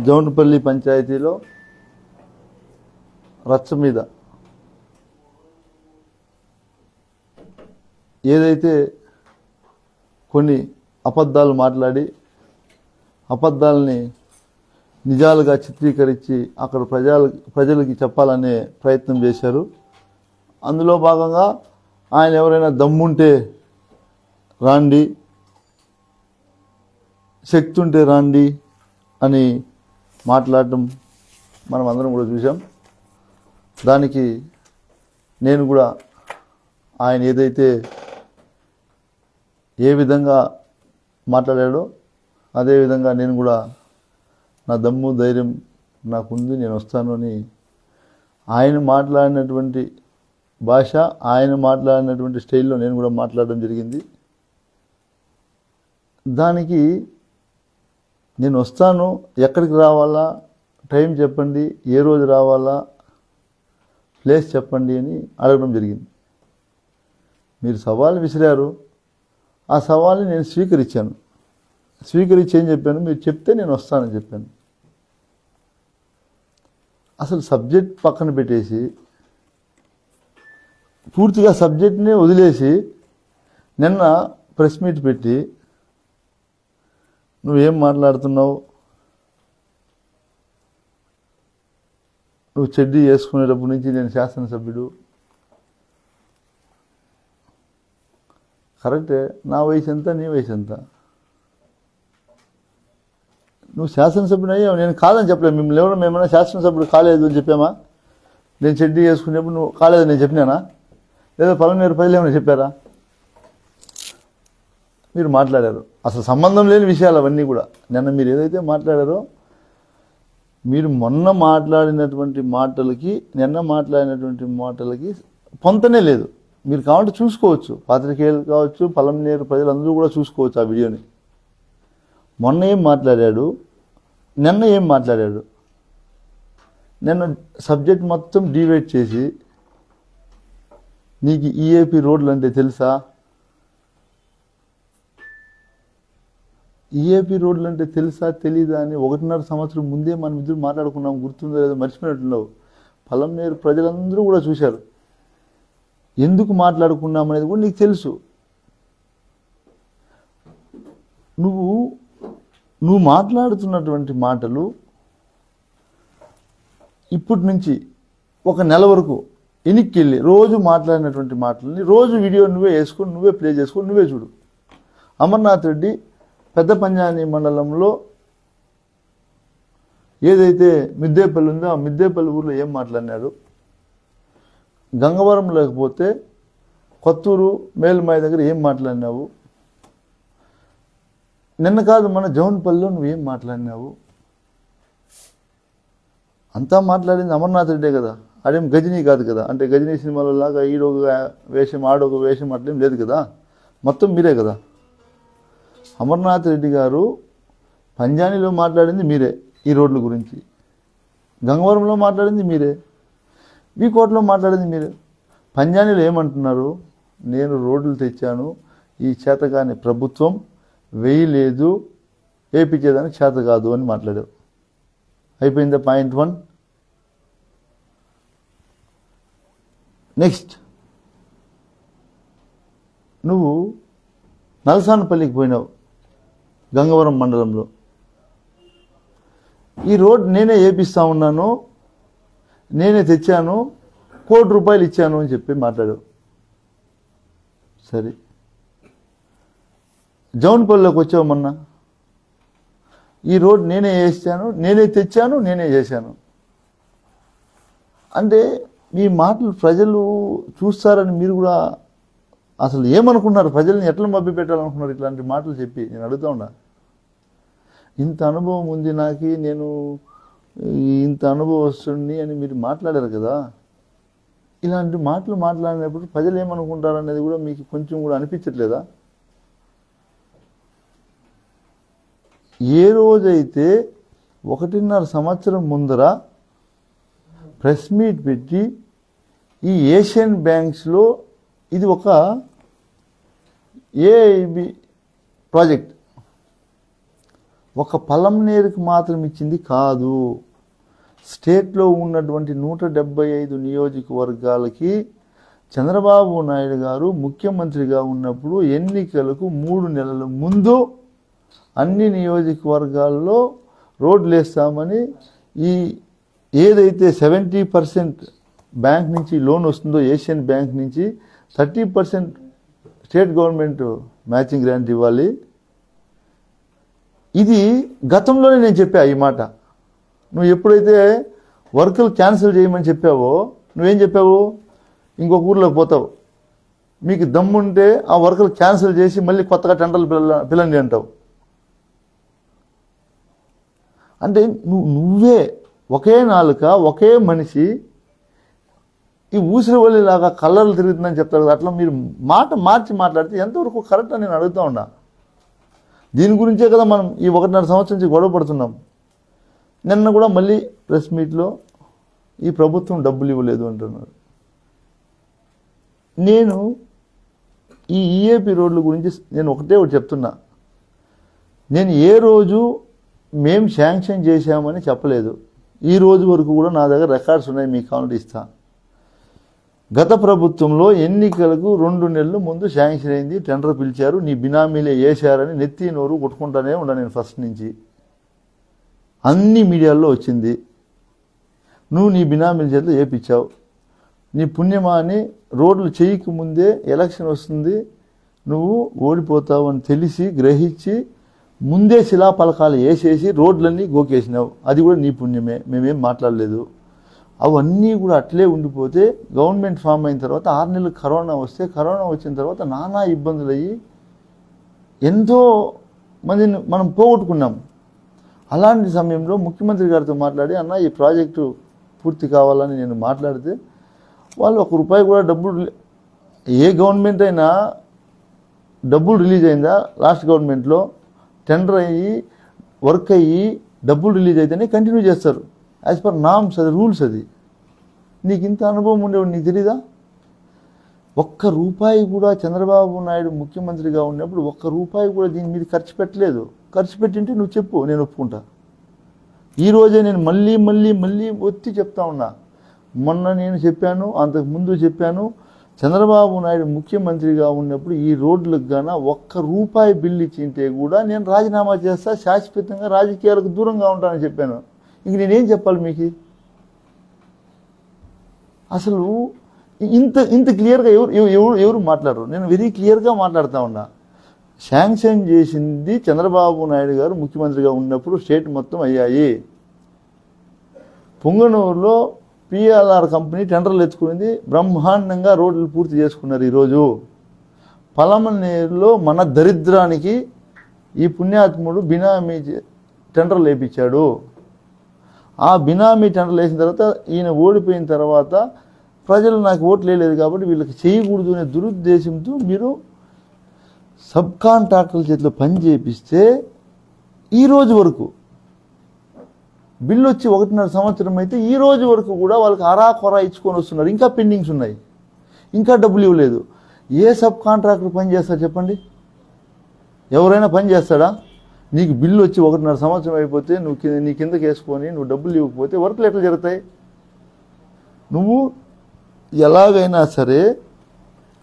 జౌన్పల్లి పంచాయతీలో రచ్చ మీద ఏదైతే కొన్ని అబద్ధాలు మాట్లాడి అబద్ధాలని నిజాలుగా చిత్రీకరించి అక్కడ ప్రజలకి చెప్పాలనే ప్రయత్నం చేశారు. అందులో భాగంగా ఆయన ఎవరైనా దమ్ముంటే రాండి, శక్తి ఉంటే రాండి అని మాట్లాడటం మనం అందరం కూడా చూసాం. దానికి నేను కూడా ఆయన ఏదైతే ఏ విధంగా మాట్లాడాడో అదేవిధంగా నేను కూడా నా దమ్ము ధైర్యం నాకుంది, నేను వస్తాను అని ఆయన మాట్లాడినటువంటి భాష, ఆయన మాట్లాడినటువంటి స్టైల్లో నేను కూడా మాట్లాడడం జరిగింది. దానికి నేను వస్తాను, ఎక్కడికి రావాలా, టైం చెప్పండి, ఏ రోజు రావాలా, ప్లేస్ చెప్పండి అని అడగడం జరిగింది. మీరు సవాల్ విసిరారు, ఆ సవాల్ని నేను స్వీకరించాను. స్వీకరించి ఏం చెప్పాను, మీరు చెప్తే నేను వస్తానని చెప్పాను. అసలు సబ్జెక్ట్ పక్కన పెట్టేసి పూర్తిగా సబ్జెక్ట్నే వదిలేసి నిన్న ప్రెస్ మీట్ పెట్టి నువ్వేం మాట్లాడుతున్నావు, నువ్వు చెడ్డీ వేసుకునేటప్పటి నుంచి నేను శాసనసభ్యుడు, కరెక్టే, నా వయసు ఎంత, నీ వయసు ఎంత, నువ్వు శాసనసభ్యుడు అయ్యావు, నేను కాదని చెప్పలేదు. మిమ్మల్ని ఎవరు మేమైనా శాసనసభ్యుడు కాలేదు అని చెప్పామా? నేను చెడ్డీ వేసుకునేప్పుడు నువ్వు కాలేదని నేను చెప్పినానా? లేదా పలమనేరు ప్రజలు ఏమైనా చెప్పారా? మీరు మాట్లాడారు, అసలు సంబంధం లేని విషయాలు అవన్నీ కూడా. నిన్న మీరు ఏదైతే మాట్లాడారో, మీరు మొన్న మాట్లాడినటువంటి మాటలకి నిన్న మాట్లాడినటువంటి మాటలకి పొంతనే లేదు. మీరు కావాలంటే చూసుకోవచ్చు, పాత్రికేయులు కావచ్చు, పలమనేరు ప్రజలందరూ కూడా చూసుకోవచ్చు ఆ వీడియోని. మొన్న ఏం మాట్లాడాడు, నిన్న ఏం మాట్లాడాడు. నిన్న సబ్జెక్ట్ మొత్తం డివైడ్ చేసి నీకు ఈఏపీ రోడ్లు అంటే తెలుసా, ఈఏపీ రోడ్లు అంటే తెలుసా తెలీదా అని 1.5 సంవత్సరం ముందే మనం ఇద్దరు మాట్లాడుకున్నాం. గుర్తుందో లేదో మర్చిపోయినట్టున్నావు. పలమనేరు ప్రజలందరూ కూడా చూశారు. ఎందుకు మాట్లాడుకున్నాం అనేది కూడా నీకు తెలుసు. నువ్వు మాట్లాడుతున్నటువంటి మాటలు ఇప్పటి నుంచి ఒక నెల వరకు ఎనిక్కి వెళ్ళి రోజు మాట్లాడినటువంటి మాటలని రోజు వీడియో నువ్వే వేసుకొని నువ్వే ప్లే చేసుకొని నువ్వే చూడు. అమర్నాథ్ రెడ్డి పెద్ద పంజాని మండలంలో ఏదైతే మిద్దేపల్లి ఉందో ఆ మిద్దేపల్లి ఊర్లో ఏం మాట్లాడినాడు, గంగవరం లేకపోతే కొత్తూరు మేలుమాయ దగ్గర ఏం మాట్లాడినావు, నిన్న కాదు మన జౌన్పల్లిలో నువ్వేం మాట్లాడినావు, అంతా మాట్లాడింది అమర్నాథ్ రెడ్డే కదా. అదేం గజనీ కాదు కదా. అంటే గజనీ సినిమాలో లాగా ఈడొక వేషం ఆడొక వేషం అట్లేం లేదు కదా, మొత్తం మీరే కదా. అమర్నాథ్ రెడ్డి గారు పంజానీలో మాట్లాడింది మీరే, ఈ రోడ్ల గురించి. గంగవరంలో మాట్లాడింది మీరే, వీకోటలో మాట్లాడింది మీరే. పంజానీలో ఏమంటున్నారు, నేను రోడ్లు తెచ్చాను, ఈ చేతగాని ప్రభుత్వం వేయలేదు, వేయించేదానికి చేత కాదు అని మాట్లాడావు. అయిపోయిందా పాయింట్ 1. నెక్స్ట్, నువ్వు నలసానపల్లికి పోయినావు, గంగవరం మండలంలో. ఈ రోడ్ నేనే వేపిస్తా ఉన్నాను, నేనే తెచ్చాను, ₹1 కోటి ఇచ్చాను అని చెప్పి మాట్లాడావు. సరే, జౌన్పల్లిలోకి వచ్చావు మొన్న, ఈ రోడ్ నేనే వేసాను, నేనే తెచ్చాను, నేనే చేశాను అంటే మీ మాటలు ప్రజలు చూస్తారని మీరు కూడా అసలు ఏమనుకున్నారు, ప్రజల్ని ఎట్లా మభ్య పెట్టాలనుకున్నారు ఇట్లాంటి మాటలు చెప్పి? నేను అడుగుతా ఉన్నా. ఇంత అనుభవం ఉంది నాకు, నేను ఇంత అనుభవస్తుడిని అని మీరు మాట్లాడారు కదా. ఇలాంటి మాటలు మాట్లాడినప్పుడు ప్రజలు ఏమనుకుంటారు అనేది కూడా మీకు కొంచెం కూడా అనిపించట్లేదా? ఏ రోజైతే 1.5 సంవత్సరం ముందర ప్రెస్ మీట్ పెట్టి ఈ ఏషియన్ బ్యాంక్స్లో ఇది ఒక ఏఐబి ప్రాజెక్ట్, ఒక పలంనేరుకి మాత్రం ఇచ్చింది కాదు. స్టేట్లో ఉన్నటువంటి 175 నియోజకవర్గాలకి చంద్రబాబు నాయుడు గారు ముఖ్యమంత్రిగా ఉన్నప్పుడు ఎన్నికలకు 3 నెలల ముందు అన్ని నియోజకవర్గాల్లో రోడ్లు వేస్తామని ఈ ఏదైతే 70% బ్యాంక్ నుంచి లోన్ వస్తుందో ఏషియన్ బ్యాంక్ నుంచి 30% స్టేట్ గవర్నమెంట్ మ్యాచింగ్ గ్రాంట్ ఇవ్వాలి. ఇది గతంలోనే నేను చెప్పా ఈ మాట. నువ్వు ఎప్పుడైతే వర్కులు క్యాన్సిల్ చేయమని చెప్పావో నువ్వేం చెప్పావు? ఇంకొక ఊర్లోకి పోతావు, మీకు దమ్ముంటే ఆ వర్కులు క్యాన్సిల్ చేసి మళ్ళీ కొత్తగా టెండర్లు పిల్లండి అంటావు. అంటే నువ్వే ఒకే నాలుక ఒకే మనిషి ఈ ఊసిరివల్లిలాగా కళ్ళలు తిరుగుతుందని చెప్తారు కదా, అట్లా మీరు మాట మార్చి మాట్లాడితే ఎంతవరకు కరెక్ట్ అని నేను అడుగుతా ఉన్నా. దీని గురించే కదా మనం ఈ 1.5 సంవత్సరం నుంచి గొడవ పడుతున్నాం. నిన్న కూడా మళ్ళీ ప్రెస్ మీట్లో ఈ ప్రభుత్వం డబ్బులు ఇవ్వలేదు అంటున్నారు. నేను ఈ ఈఏపీ రోడ్ల గురించి నేను ఒకటే చెప్తున్నా. నేను ఏ రోజు మేము శాంక్షన్ చేశామని చెప్పలేదు. ఈ రోజు వరకు కూడా నా దగ్గర రికార్డ్స్ ఉన్నాయి, మీకు కావాలంటే ఇస్తా. గత ప్రభుత్వంలో ఎన్నికలకు 2 నెలల ముందు శాంక్షన్ అయింది, టెండర్ పిలిచారు, నీ బినామీలే వేశారని నెత్తి నోరు కొట్టుకుంటానే ఉన్నా నేను ఫస్ట్ నుంచి. అన్ని మీడియాల్లో వచ్చింది. నువ్వు నీ బినామీల చేతిలో వేయించావు. నీ పుణ్యమా అని రోడ్లు చేయక ముందే ఎలక్షన్ వస్తుంది, నువ్వు ఓడిపోతావు అని తెలిసి గ్రహించి ముందే శిలాపలకాలు వేసేసి రోడ్లన్నీ గోకేసినావు. అది కూడా నీ పుణ్యమే, మేమేం మాట్లాడలేదు. అవన్నీ కూడా అట్లే ఉండిపోతే గవర్నమెంట్ ఫామ్ అయిన తర్వాత 6 నెలలు కరోనా వస్తే, కరోనా వచ్చిన తర్వాత నానా ఇబ్బందులు అయ్యి ఎంతో మందిని మనం పోగొట్టుకున్నాం. అలాంటి సమయంలో ముఖ్యమంత్రి గారితో మాట్లాడి, అన్న ఈ ప్రాజెక్టు పూర్తి కావాలని నేను మాట్లాడితే వాళ్ళు 1 రూపాయి కూడా డబ్బులు, ఏ గవర్నమెంట్ అయినా డబ్బులు రిలీజ్ అయిందా? లాస్ట్ గవర్నమెంట్లో టెండర్ అయ్యి వర్క్ అయ్యి డబ్బులు రిలీజ్ అయితేనే కంటిన్యూ చేస్తారు. యాజ్ పర్ నామ్స్, అది రూల్స్. అది నీకు ఇంత అనుభవం ఉండేవాడు నీకు తెలీదా? 1 రూపాయి కూడా చంద్రబాబు నాయుడు ముఖ్యమంత్రిగా ఉన్నప్పుడు 1 రూపాయి కూడా దీని మీద ఖర్చు పెట్టలేదు. ఖర్చు పెట్టింటే నువ్వు చెప్పు, నేను ఒప్పుకుంటా. ఈరోజే నేను మళ్ళీ మళ్ళీ మళ్ళీ ఒత్తి చెప్తా ఉన్నా. మొన్న నేను చెప్పాను, అంతకుముందు చెప్పాను, చంద్రబాబు నాయుడు ముఖ్యమంత్రిగా ఉన్నప్పుడు ఈ రోడ్లకు గాన 1 రూపాయి బిల్లు ఇచ్చింటే కూడా నేను రాజీనామా చేస్తా, శాశ్వతంగా రాజకీయాలకు దూరంగా ఉంటానని చెప్పాను. ఇంక నేనేం చెప్పాలి మీకు? అసలు ఇంత క్లియర్గా ఎవరు మాట్లాడరు. నేను వెరీ క్లియర్గా మాట్లాడుతూ ఉన్నా. శాంక్షన్ చేసింది చంద్రబాబు నాయుడు గారు ముఖ్యమంత్రిగా ఉన్నప్పుడు స్టేట్ మొత్తం అయ్యాయి. పొంగనూరులో పిఎల్ఆర్ కంపెనీ టెండర్లు ఎత్తుకునింది, బ్రహ్మాండంగా రోడ్లు పూర్తి చేసుకున్నారు. ఈరోజు పలమనేరులో మన దరిద్రానికి ఈ పుణ్యాత్ముడు బినామీ టెండర్లు వేయించాడు. ఆ బినామీ టెండర్లు వేసిన తర్వాత ఈయన ఓడిపోయిన తర్వాత ప్రజలు నాకు ఓట్లు వేయలేదు కాబట్టి వీళ్ళకి చేయకూడదు అనే దురుద్దేశంతో మీరు సబ్ కాంట్రాక్టర్ల చేతిలో పని చేపిస్తే ఈ రోజు వరకు బిల్లు వచ్చి 1.5 సంవత్సరం అయితే ఈ రోజు వరకు కూడా వాళ్ళకి అరాకొరా ఇచ్చుకొని వస్తున్నారు. ఇంకా పెండింగ్స్ ఉన్నాయి, ఇంకా డబ్బులు ఇవ్వలేదు. ఏ సబ్ కాంట్రాక్టర్ పని చేస్తాడు చెప్పండి? ఎవరైనా పని చేస్తాడా? నీకు బిల్లు వచ్చి 1.5 సంవత్సరం అయిపోతే నువ్వు నీ కిందకి వేసుకొని నువ్వు డబ్బులు ఇవ్వకపోతే వర్క్లు ఎట్లా జరుగుతాయి? నువ్వు ఎలాగైనా సరే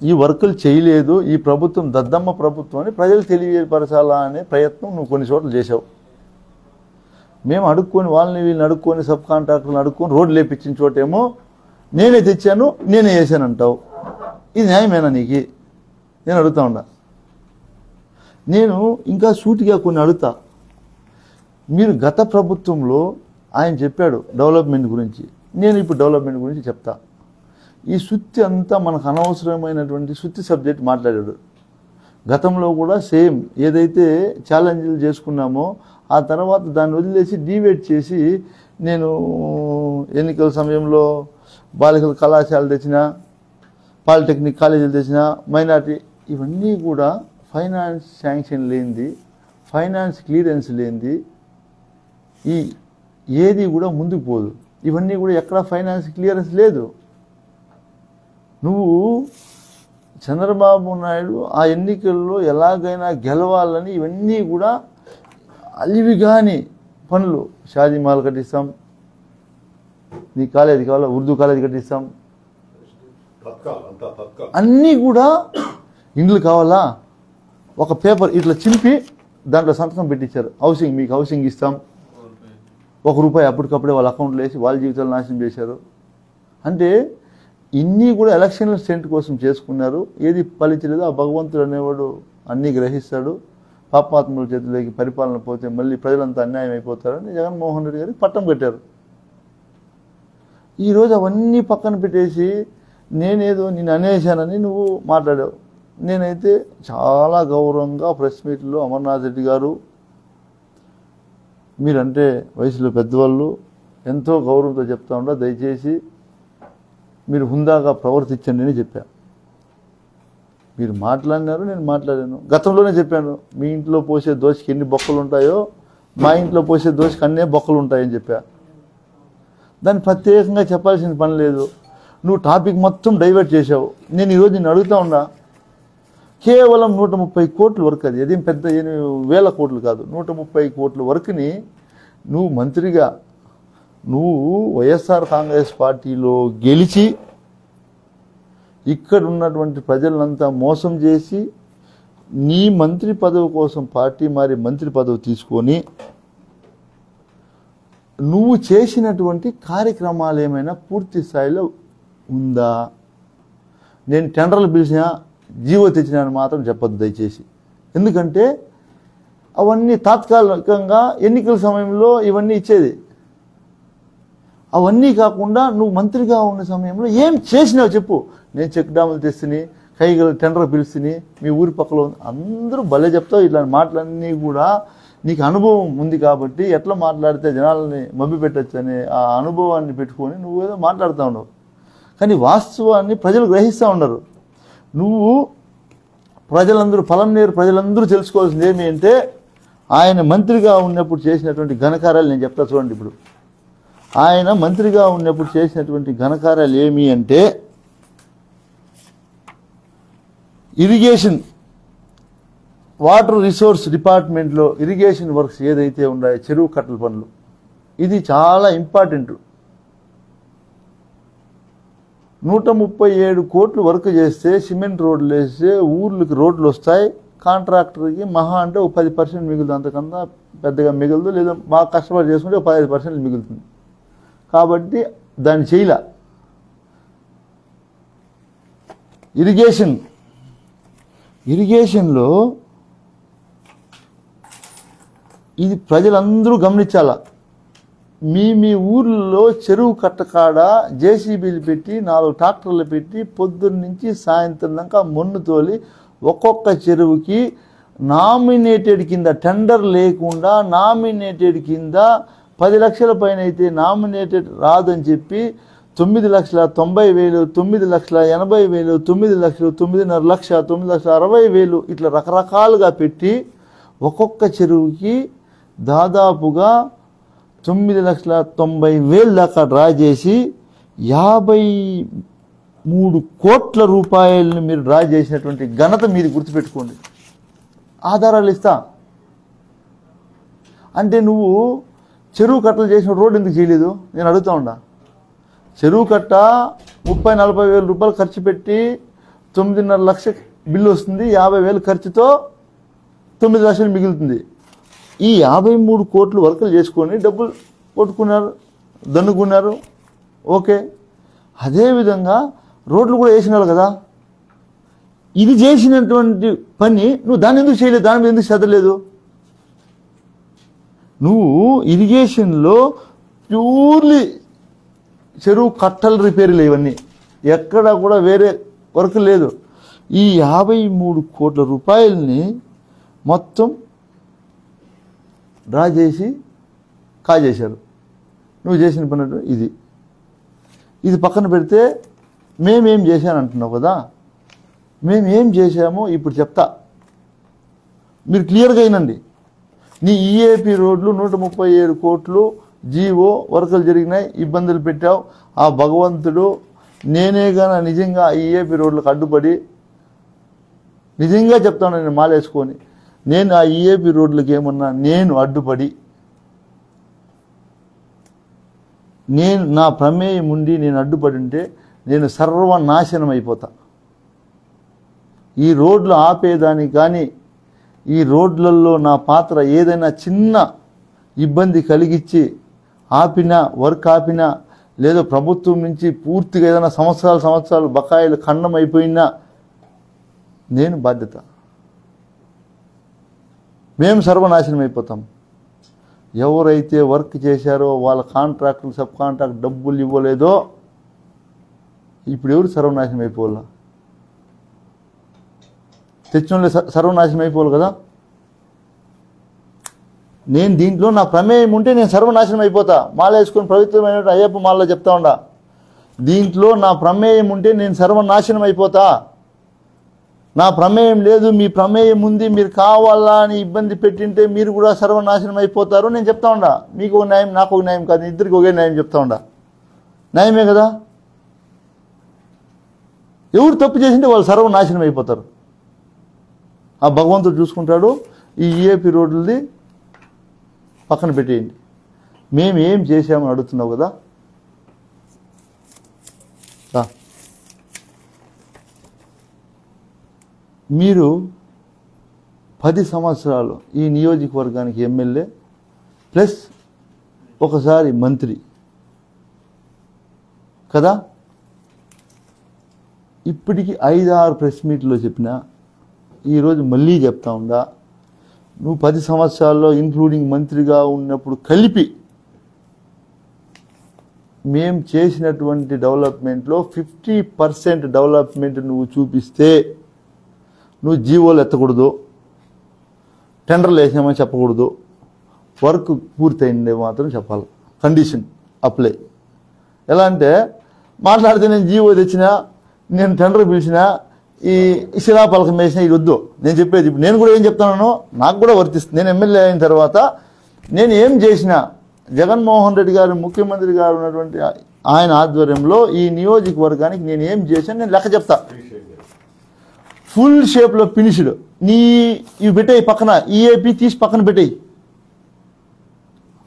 ఈ వర్కులు చేయలేదు, ఈ ప్రభుత్వం దద్దమ్మ ప్రభుత్వం అని ప్రజలు తెలియపరచాలా అనే ప్రయత్నం నువ్వు కొన్ని చోట్ల చేశావు. మేము అడుక్కొని వాళ్ళని వీళ్ళని అడుక్కొని సబ్ కాంట్రాక్టర్లను అడుక్కొని రోడ్లు లేపించిన చోటేమో నేనే తెచ్చాను నేనే వేసాను అంటావు. ఇది న్యాయమేనా నీకు? నేను అడుగుతా ఉన్నా. నేను ఇంకా సూటిగా కొన్ని అడుగుతా. మీరు గత ప్రభుత్వంలో ఆయన చెప్పాడు డెవలప్మెంట్ గురించి, నేను ఇప్పుడు డెవలప్మెంట్ గురించి చెప్తా. ఈ సుత్తి అంతా మనకు అనవసరమైనటువంటి సుత్తి సబ్జెక్ట్ మాట్లాడాడు. గతంలో కూడా సేమ్ ఏదైతే ఛాలెంజ్లు చేసుకున్నామో ఆ తర్వాత దాన్ని వదిలేసి డివేట్ చేసి నేను ఎన్నికల సమయంలో బాలికల కళాశాల తెచ్చిన, పాలిటెక్నిక్ కాలేజీలు తెచ్చిన, మైనార్టీ, ఇవన్నీ కూడా ఫైనాన్స్ శాంక్షన్ లేనిది, ఫైనాన్స్ క్లియరెన్స్ లేనిది ఈ ఏది కూడా ముందుకు పోదు. ఇవన్నీ కూడా ఎక్కడ ఫైనాన్స్ క్లియరెన్స్ లేదు. నువ్వు చంద్రబాబు నాయుడు ఆ ఎన్నికల్లో ఎలాగైనా గెలవాలని ఇవన్నీ కూడా అలివి కాని పనులు, షాదీ మాల్ కట్టిస్తాం, నీ కాలేజీ కావాలా ఉర్దూ కాలేజీ కట్టిస్తాం, అన్నీ కూడా ఇండ్లు కావాలా ఒక పేపర్ ఇట్లా చింపి దాంట్లో సంతకం పెట్టించారు, హౌసింగ్ మీకు హౌసింగ్ ఇస్తాం, ₹1 అప్పటికప్పుడే వాళ్ళ అకౌంట్లో వేసి వాళ్ళ జీవితాలు నాశనం చేశారు. అంటే ఇన్ని కూడా ఎలక్షన్ల స్టెంట్ కోసం చేసుకున్నారు. ఏది ఫలించలేదు. ఆ భగవంతుడు అనేవాడు అన్నీ గ్రహిస్తాడు. పాపాత్ముల చేతుల్లోకి పరిపాలన పోతే మళ్ళీ ప్రజలంతా అన్యాయం అయిపోతారని జగన్మోహన్ రెడ్డి గారికి పట్టం కట్టారు. ఈరోజు అవన్నీ పక్కన పెట్టేసి నేనేదో నిన్ను అనేశానని నువ్వు మాట్లాడావు. నేనైతే చాలా గౌరవంగా ప్రెస్ మీట్లో అమర్నాథ్ రెడ్డి గారు, మీరంటే వయసులో పెద్దవాళ్ళు, ఎంతో గౌరవంతో చెప్తా ఉండా, దయచేసి మీరు హుందాగా ప్రవర్తించండి అని చెప్పా. మీరు మాట్లాడినారు, నేను మాట్లాడాను. గతంలోనే చెప్పాను, మీ ఇంట్లో పోసే దోశకి ఎన్ని బొక్కలు ఉంటాయో మా ఇంట్లో పోసే దోశకి అన్నే బొక్కలు ఉంటాయని చెప్పా. దాన్ని ప్రత్యేకంగా చెప్పాల్సిన పని లేదు. నువ్వు టాపిక్ మొత్తం డైవర్ట్ చేశావు. నేను ఈరోజు నిన్ను అడుగుతా ఉన్నా, కేవలం 130 కోట్ల వర్క్, అది అదేం పెద్ద 8,000 కోట్లు కాదు, 130 కోట్ల వర్క్ని నువ్వు మంత్రిగా, నువ్వు వైఎస్ఆర్ కాంగ్రెస్ పార్టీలో గెలిచి ఇక్కడ ఉన్నటువంటి ప్రజలంతా మోసం చేసి నీ మంత్రి పదవి కోసం పార్టీ మారి మంత్రి పదవి తీసుకొని నువ్వు చేసినటువంటి కార్యక్రమాలు ఏమైనా పూర్తి స్థాయిలో ఉందా? నేను టెండర్లు పిలిచినా జీవో తెచ్చినాను మాత్రం చెప్పొద్దు దయచేసి. ఎందుకంటే అవన్నీ తాత్కాలికంగా ఎన్నికల సమయంలో ఇవన్నీ ఇచ్చేది. అవన్నీ కాకుండా నువ్వు మంత్రిగా ఉన్న సమయంలో ఏం చేసినావు చెప్పు. నేను చెక్ డ్యాములు తెస్తుని, కైగల టెండర్ పిలుస్తుని, మీ ఊరి పక్కలో అందరూ భలే చెప్తావు. ఇట్లాంటి మాటలన్నీ కూడా నీకు అనుభవం ఉంది కాబట్టి ఎట్లా మాట్లాడితే జనాలని మభ్య పెట్టచ్చు అనే ఆ అనుభవాన్ని పెట్టుకొని నువ్వు ఏదో మాట్లాడుతూ ఉండవు. కానీ వాస్తవాన్ని ప్రజలు గ్రహిస్తూ ఉండరు. నువ్వు ప్రజలందరూ పలంనేరు ప్రజలందరూ తెలుసుకోవాల్సింది ఏమి అంటే, ఆయన మంత్రిగా ఉన్నప్పుడు చేసినటువంటి ఘనకార్యాలు నేను చెప్తా చూడండి. ఇప్పుడు ఆయన మంత్రిగా ఉన్నప్పుడు చేసినటువంటి ఘనకార్యాలు ఏమి అంటే, ఇరిగేషన్ వాటర్ రిసోర్స్ డిపార్ట్మెంట్లో ఇరిగేషన్ వర్క్స్ ఏదైతే ఉన్నాయో చెరువు కట్టల పనులు, ఇది చాలా ఇంపార్టెంట్. 137 కోట్లు వర్క్ చేస్తే సిమెంట్ రోడ్లు వేస్తే ఊర్లకి రోడ్లు వస్తాయి. కాంట్రాక్టర్కి మహా అంటే ఒక 10% మిగులుతుంది, అంతకన్నా పెద్దగా మిగలదు. లేదా బాగా కష్టపడి చేసుకుంటే ఒక 15% మిగులుతుంది. కాబట్టి దాన్ని చేయలే. ఇరిగేషన్లో ఇది ప్రజలందరూ గమనించాలా. మీ ఊర్లో చెరువు కట్టకాడ జేసీబీలు పెట్టి 4 ట్రాక్టర్లు పెట్టి పొద్దున్న నుంచి సాయంత్రం దాకా మొన్ను తోలి ఒక్కొక్క చెరువుకి నామినేటెడ్ కింద, టెండర్ లేకుండా నామినేటెడ్ కింద 10 లక్షల పైన అయితే నామినేటెడ్ రాదని చెప్పి 9,90,000, 9,80,000, 9 లక్షలు, 9.5 లక్ష, 9,60,000 ఇట్లా రకరకాలుగా పెట్టి ఒక్కొక్క చెరువుకి దాదాపుగా 9,90,000 దాకా డ్రా చేసి 53 కోట్ల రూపాయలను మీరు డ్రా చేసినటువంటి ఘనత మీది, గుర్తుపెట్టుకోండి. ఆధారాలు ఇస్తా. అంటే నువ్వు చెరువు కట్టలు చేసిన రోడ్డు ఎందుకు చేయలేదు నేను అడుగుతా ఉన్నా. చెరువు కట్ట 30-40 వేల రూపాయలు ఖర్చు పెట్టి 9.5 లక్ష బిల్లు వస్తుంది. 50,000 ఖర్చుతో 9 లక్షలు మిగులుతుంది. ఈ 53 కోట్లు వర్కులు చేసుకొని డబ్బులు కొట్టుకున్నారు, దన్నుకున్నారు. ఓకే, అదేవిధంగా రోడ్లు కూడా వేసినారు కదా. ఇది చేసినటువంటి పని నువ్వు దాన్ని ఎందుకు చేయలేదు? దాని మీద ఎందుకు చదవలేదు? నువ్వు ఇరిగేషన్లో ప్యూర్లీ చెరువు కట్టల రిపేర్లు, ఇవన్నీ ఎక్కడ కూడా వేరే వర్క్ లేదు. ఈ 53 కోట్ల రూపాయలని మొత్తం డ్రా చేసి కాజేశారు. నువ్వు చేసిన పని ఇది పక్కన పెడితే మేమేం చేశాను అంటున్నావు కదా. మేమేం చేశామో ఇప్పుడు చెప్తా, మీరు క్లియర్గా అయినండి. నీ ఈఏపీ రోడ్లు 137 కోట్లు జీవో వర్కులు జరిగినాయి, ఇబ్బందులు పెట్టావు. ఆ భగవంతుడు నేనే గాన నిజంగా ఈఏపీ రోడ్లకు అడ్డుపడి, నిజంగా చెప్తాను నేను మాలేసుకొని, నేను ఆ ఈఏపీ రోడ్లకు ఏమన్నా నేను అడ్డుపడి నా ప్రమేయం ఉండి నేను అడ్డుపడి ఉంటే నేను సర్వనాశనం అయిపోతా. ఈ రోడ్లు ఆపేదానికి కానీ ఈ రోడ్లలో నా పాత్ర ఏదైనా చిన్న ఇబ్బంది కలిగించి ఆపినా వర్క్ ఆపినా లేదా ప్రభుత్వం నుంచి పూర్తిగా ఏదైనా సంవత్సరాలు బకాయిలు ఖండం అయిపోయినా నేను బాధ్యత. మేము సర్వనాశనం అయిపోతాం. ఎవరైతే వర్క్ చేశారో వాళ్ళ కాంట్రాక్టులు సబ్ కాంట్రాక్ట్ డబ్బులు ఇవ్వలేదో ఇప్పుడు ఎవరు సర్వనాశనం అయిపోవాలా? తెచ్చిన సర్వనాశనం అయిపోవాలి కదా. నేను దీంట్లో నా ప్రమేయం ఉంటే నేను సర్వనాశనం అయిపోతా. మాల వేసుకొని పవిత్రమైన అయ్యప్ప మాలలో చెప్తా ఉండా, దీంట్లో నా ప్రమేయం ఉంటే నేను సర్వనాశనం అయిపోతా. నా ప్రమేయం లేదు, మీ ప్రమేయం ఉంది, మీరు కావాలా అని ఇబ్బంది పెట్టింటే మీరు కూడా సర్వనాశనం అయిపోతారు నేను చెప్తా ఉండా. మీకు ఒక న్యాయం, నాకు ఒక న్యాయం కాదు, ఇద్దరికి ఒకే న్యాయం చెప్తా ఉండా. న్యాయమే కదా. ఎవరు తప్పు చేసింటే వాళ్ళు సర్వనాశనం అయిపోతారు. ఆ భగవంతుడు చూసుకుంటాడు. ఈ ఈఏపీ రోడ్లది పక్కన పెట్టేయండి. మేము ఏం చేశామని అడుగుతున్నావు కదా. మీరు 10 సంవత్సరాలు ఈ నియోజకవర్గానికి ఎమ్మెల్యే ప్లస్ ఒకసారి మంత్రి కదా. ఇప్పటికి 5-6 ప్రెస్ మీట్లో చెప్పినా ఈరోజు మళ్ళీ చెప్తా ఉందా, నువ్వు 10 సంవత్సరాల్లో ఇంక్లూడింగ్ మంత్రిగా ఉన్నప్పుడు కలిపి మేము చేసినటువంటి డెవలప్మెంట్లో 50% డెవలప్మెంట్ నువ్వు చూపిస్తే నువ్వు జీవోలు ఎత్తకూడదు, టెండర్లు వేసామని చెప్పకూడదు, వర్క్ పూర్తయిందే మాత్రం చెప్పాలి. Condition apply. ఎలా అంటే మాట్లాడితే నేను జీవో తెచ్చినా, నేను టెండర్ పిలిచినా, ఈ శిలాపలకం వేసినా ఇది వద్దు. నేను చెప్పేది ఇప్పుడు నేను కూడా ఏం చెప్తాను, నాకు కూడా వర్తిస్తుంది. నేను ఎమ్మెల్యే అయిన తర్వాత నేను ఏం చేసినా, జగన్మోహన్ రెడ్డి గారు ముఖ్యమంత్రి గారు ఉన్నటువంటి ఆయన ఆధ్వర్యంలో ఈ నియోజకవర్గానికి నేను ఏం చేశాను నేను లెక్క చెప్తా. ఫుల్ షేప్లో ఫినిష్డ్. ఇవి పెట్టాయి పక్కన, ఈఏపీ తీసి పక్కన పెట్టాయి.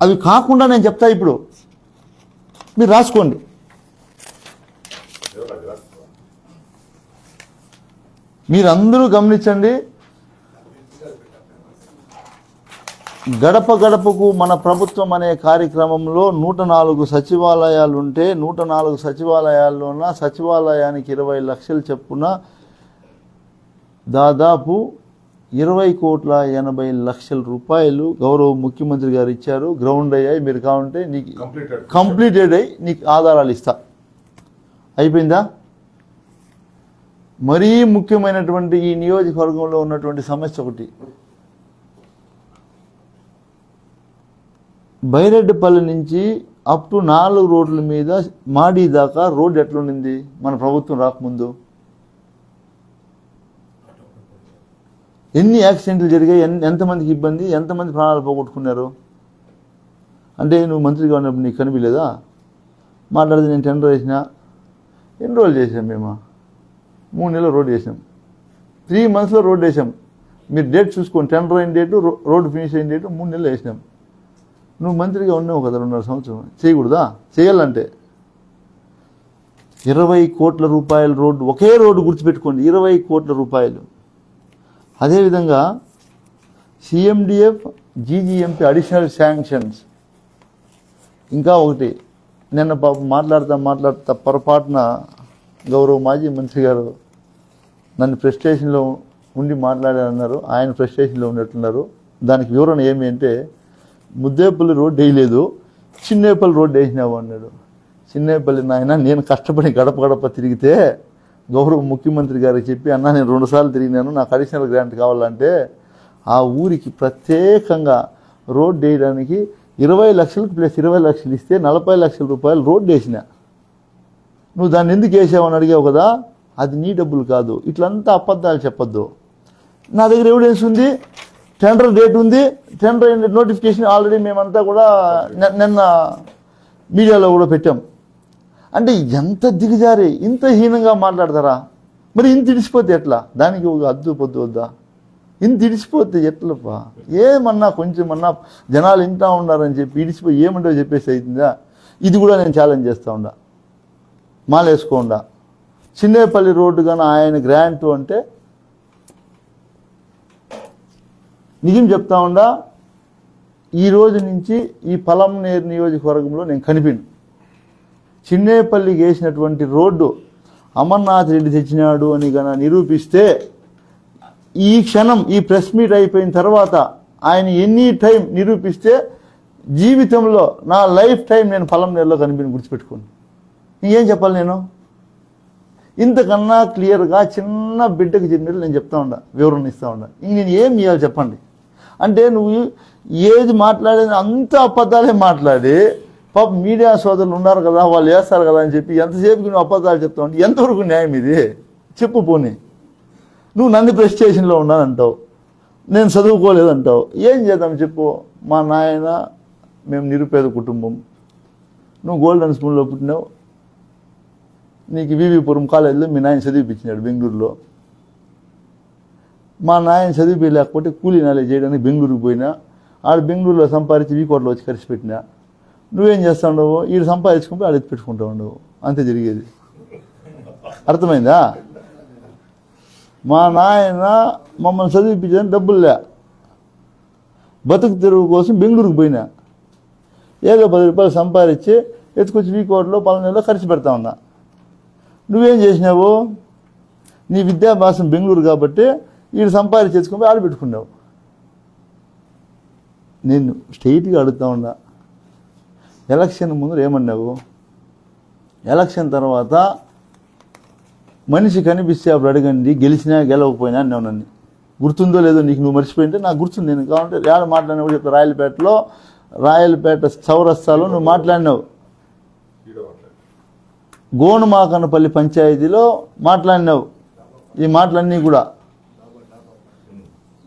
అవి కాకుండా నేను చెప్తా. ఇప్పుడు మీరు రాసుకోండి. మీరందరూ గమనించండి. గడప గడపకు మన ప్రభుత్వం అనే కార్యక్రమంలో 104 సచివాలయాలు ఉంటే 104 సచివాలయాల్లోన సచివాలయానికి 20 లక్షలు చెప్పున దాదాపు 20,80,00,000 రూపాయలు గౌరవ ముఖ్యమంత్రి గారు ఇచ్చారు. గ్రౌండ్ అయ్యాయి. మీరు కావాలంటే నీకు కంప్లీటెడ్ అయ్యి నీకు ఆధారాలు ఇస్తా. అయిపోయిందా? మరీ ముఖ్యమైనటువంటి ఈ నియోజకవర్గంలో ఉన్నటువంటి సమస్య ఒకటి, బైరెడ్డిపల్లి నుంచి అప్ టు 4 రోడ్ల మీద మాడి దాకా రోడ్డు ఎట్లుండింది మన ప్రభుత్వం రాకముందు? ఎన్ని యాక్సిడెంట్లు జరిగాయి, ఎంతమందికి ఇబ్బంది, ఎంతమంది ప్రాణాలు పోగొట్టుకున్నారు? అంటే నువ్వు మంత్రిగా ఉన్నప్పుడు నీకు కనిపించలేదా? మాట్లాడితే నేను టెండర్ వేసినా. ఎన్ని రోజులు చేసాం మేము? 3 నెలలు రోడ్డు వేసాం. 3 మంత్స్లో రోడ్డు వేసాం. మీరు డేట్ చూసుకోండి. టెండర్ అయిన డేటు, రోడ్డు ఫినిష్ అయిన డేటు 3 నెలలు వేసినాం. నువ్వు మంత్రిగా ఉన్నావు కదా 2.5 సంవత్సరం. చేయకూడదా? చేయాలంటే 20 కోట్ల రూపాయల రోడ్డు, ఒకే రోడ్డు గుర్తుపెట్టుకోండి, 20 కోట్ల రూపాయలు. అదేవిధంగా సిఎండిఎఫ్, జీజీఎంపీ అడిషనల్ శాంక్షన్స్. ఇంకా ఒకటి, నిన్న మాట్లాడుతా పొరపాటున గౌరవ మాజీ మంత్రి గారు నన్ను ఫ్రస్ట్రేషన్లో ఉండి మాట్లాడారన్నారు. ఆయన ఫ్రస్ట్రేషన్లో ఉన్నట్టున్నారు. దానికి వివరణ ఏమి అంటే, ముద్దేపల్లి రోడ్డు వేయలేదు, చిన్నేపల్లి రోడ్డు వేసినావు అన్నాడు. చిన్నేపల్లి నాయన, నేను కష్టపడి గడప గడప తిరిగితే గౌరవ ముఖ్యమంత్రి గారికి చెప్పి, అన్నా నేను 2 సార్లు తిరిగినాను, నాకు అడిషనల్ గ్రాంట్ కావాలంటే ఆ ఊరికి ప్రత్యేకంగా రోడ్డు వేయడానికి 20 లక్షలకు ప్లస్ 20 లక్షలు ఇస్తే 40 లక్షల రూపాయలు రోడ్డు వేసిన. నువ్వు దాన్ని ఎందుకు వేసావని అడిగావు కదా, అది నీ డబ్బులు కాదు. ఇట్లంతా అబద్ధాలు చెప్పొద్దు. నా దగ్గర ఎవిడెన్స్ ఉంది, టెండర్ డేట్ ఉంది, టెండర్ నోటిఫికేషన్ ఆల్రెడీ మేమంతా కూడా నిన్న మీడియాలో కూడా పెట్టాం. అంటే ఎంత దిగజారి, ఇంత హీనంగా మాట్లాడతారా? మరి ఇంత ఇడిచిపోతే ఎట్లా? దానికి ఒక అద్దు పొద్దు వద్దా? ఇంత ఇడిచిపోతే ఎట్లప్పా? ఏమన్నా కొంచెమన్నా జనాలు ఇంటా ఉన్నారని చెప్పి ఇడిచిపోయి ఏమంటో చెప్పేసి అవుతుందా? ఇది కూడా నేను ఛాలెంజ్ చేస్తూ ఉండా. మాలేసుకోండా చిన్నేపల్లి రోడ్డు కానీ ఆయన గ్రాంట్ అంటే నిజం చెప్తా ఉండా, ఈ రోజు నుంచి ఈ పలంనేరు నియోజకవర్గంలో నేను కనిపించను. చిన్నేపల్లికి వేసినటువంటి రోడ్డు అమర్నాథ్ రెడ్డి తెచ్చినాడు అని గన నిరూపిస్తే ఈ క్షణం ఈ ప్రెస్ మీట్ అయిపోయిన తర్వాత ఆయన ఎనీ టైం నిరూపిస్తే జీవితంలో నా లైఫ్ టైం నేను పలంనేరులో కనిపించి గుర్తుపెట్టుకోండి. ఇంకేం చెప్పాలి నేను? ఇంతకన్నా క్లియర్గా చిన్న బిడ్డకి చెప్పినట్లు నేను చెప్తా ఉండా, వివరణ ఇస్తూ ఉండా. ఇంక నేను ఏం చేయాలి చెప్పండి? అంటే నువ్వు ఏది మాట్లాడేది అంత అబద్ధాలే మాట్లాడి పాప మీడియా సోదరులు ఉన్నారు కదా, వాళ్ళు వేస్తారు కదా అని చెప్పి ఎంతసేపుకి నువ్వు అబద్ధాలు చెప్తావు అంటే ఎంతవరకు న్యాయం ఇది చెప్పు? పోనీ నువ్వు నన్ను ప్రెస్ స్టేషన్లో ఉన్నానంటావు, నేను చదువుకోలేదంటావు. ఏం చేద్దాం చెప్పు? మా నాయన మేము నిరుపేద కుటుంబం, నువ్వు గోల్డెన్ స్పూన్లో పుట్టినావు, నీకు వివిపురం కాలేజీలో మీ నాయన చదివిపించినాడు బెంగళూరులో. మా నాయన చదివి లేకపోతే కూలీ నాలేజ్ చేయడానికి బెంగళూరుకు పోయినా, ఆడ బెంగళూరులో సంపాదించి వీకోట్లో వచ్చి ఖర్చు పెట్టినా. నువ్వేం చేస్తా ఉండవు? ఈడు సంపాదించుకుంటే ఆడ ఎత్తి పెట్టుకుంటా ఉండవు. అంతే జరిగేది. అర్థమైందా? మా నాయన మమ్మల్ని చదివిపించడానికి డబ్బులు బతుకు తెరువు కోసం బెంగళూరుకు పోయినా, ఏదో 10 రూపాయలు సంపాదించి ఎత్తుకొచ్చి వీకోట్లో పలానా ఖర్చు పెడతా ఉన్నా. నువ్వేం చేసినావు? నీ విద్యాభ్యాసం బెంగళూరు కాబట్టి వీడు సంపాదించి తెచ్చుకొని ఆడబెట్టుకున్నావు. నేను స్ట్రైట్గా అడుగుతా ఉన్నా, ఎలక్షన్ ముందు ఏమన్నావు? ఎలక్షన్ తర్వాత మనిషి కనిపిస్తే అప్పుడు అడగండి, గెలిచినా గెలవకపోయినా అన్నావు. నన్ను గుర్తుందో లేదో నీకు, నువ్వు మర్చిపోయింటే నాకు గుర్తుంది. నేను కావాలంటే ఏడ మాట్లాడినా చెప్తా. రాయలపేట చౌరస్తాలో నువ్వు మాట్లాడినావు, గోనుమాకనపల్లి పంచాయతీలో మాట్లాడినావు. ఈ మాటలన్నీ కూడా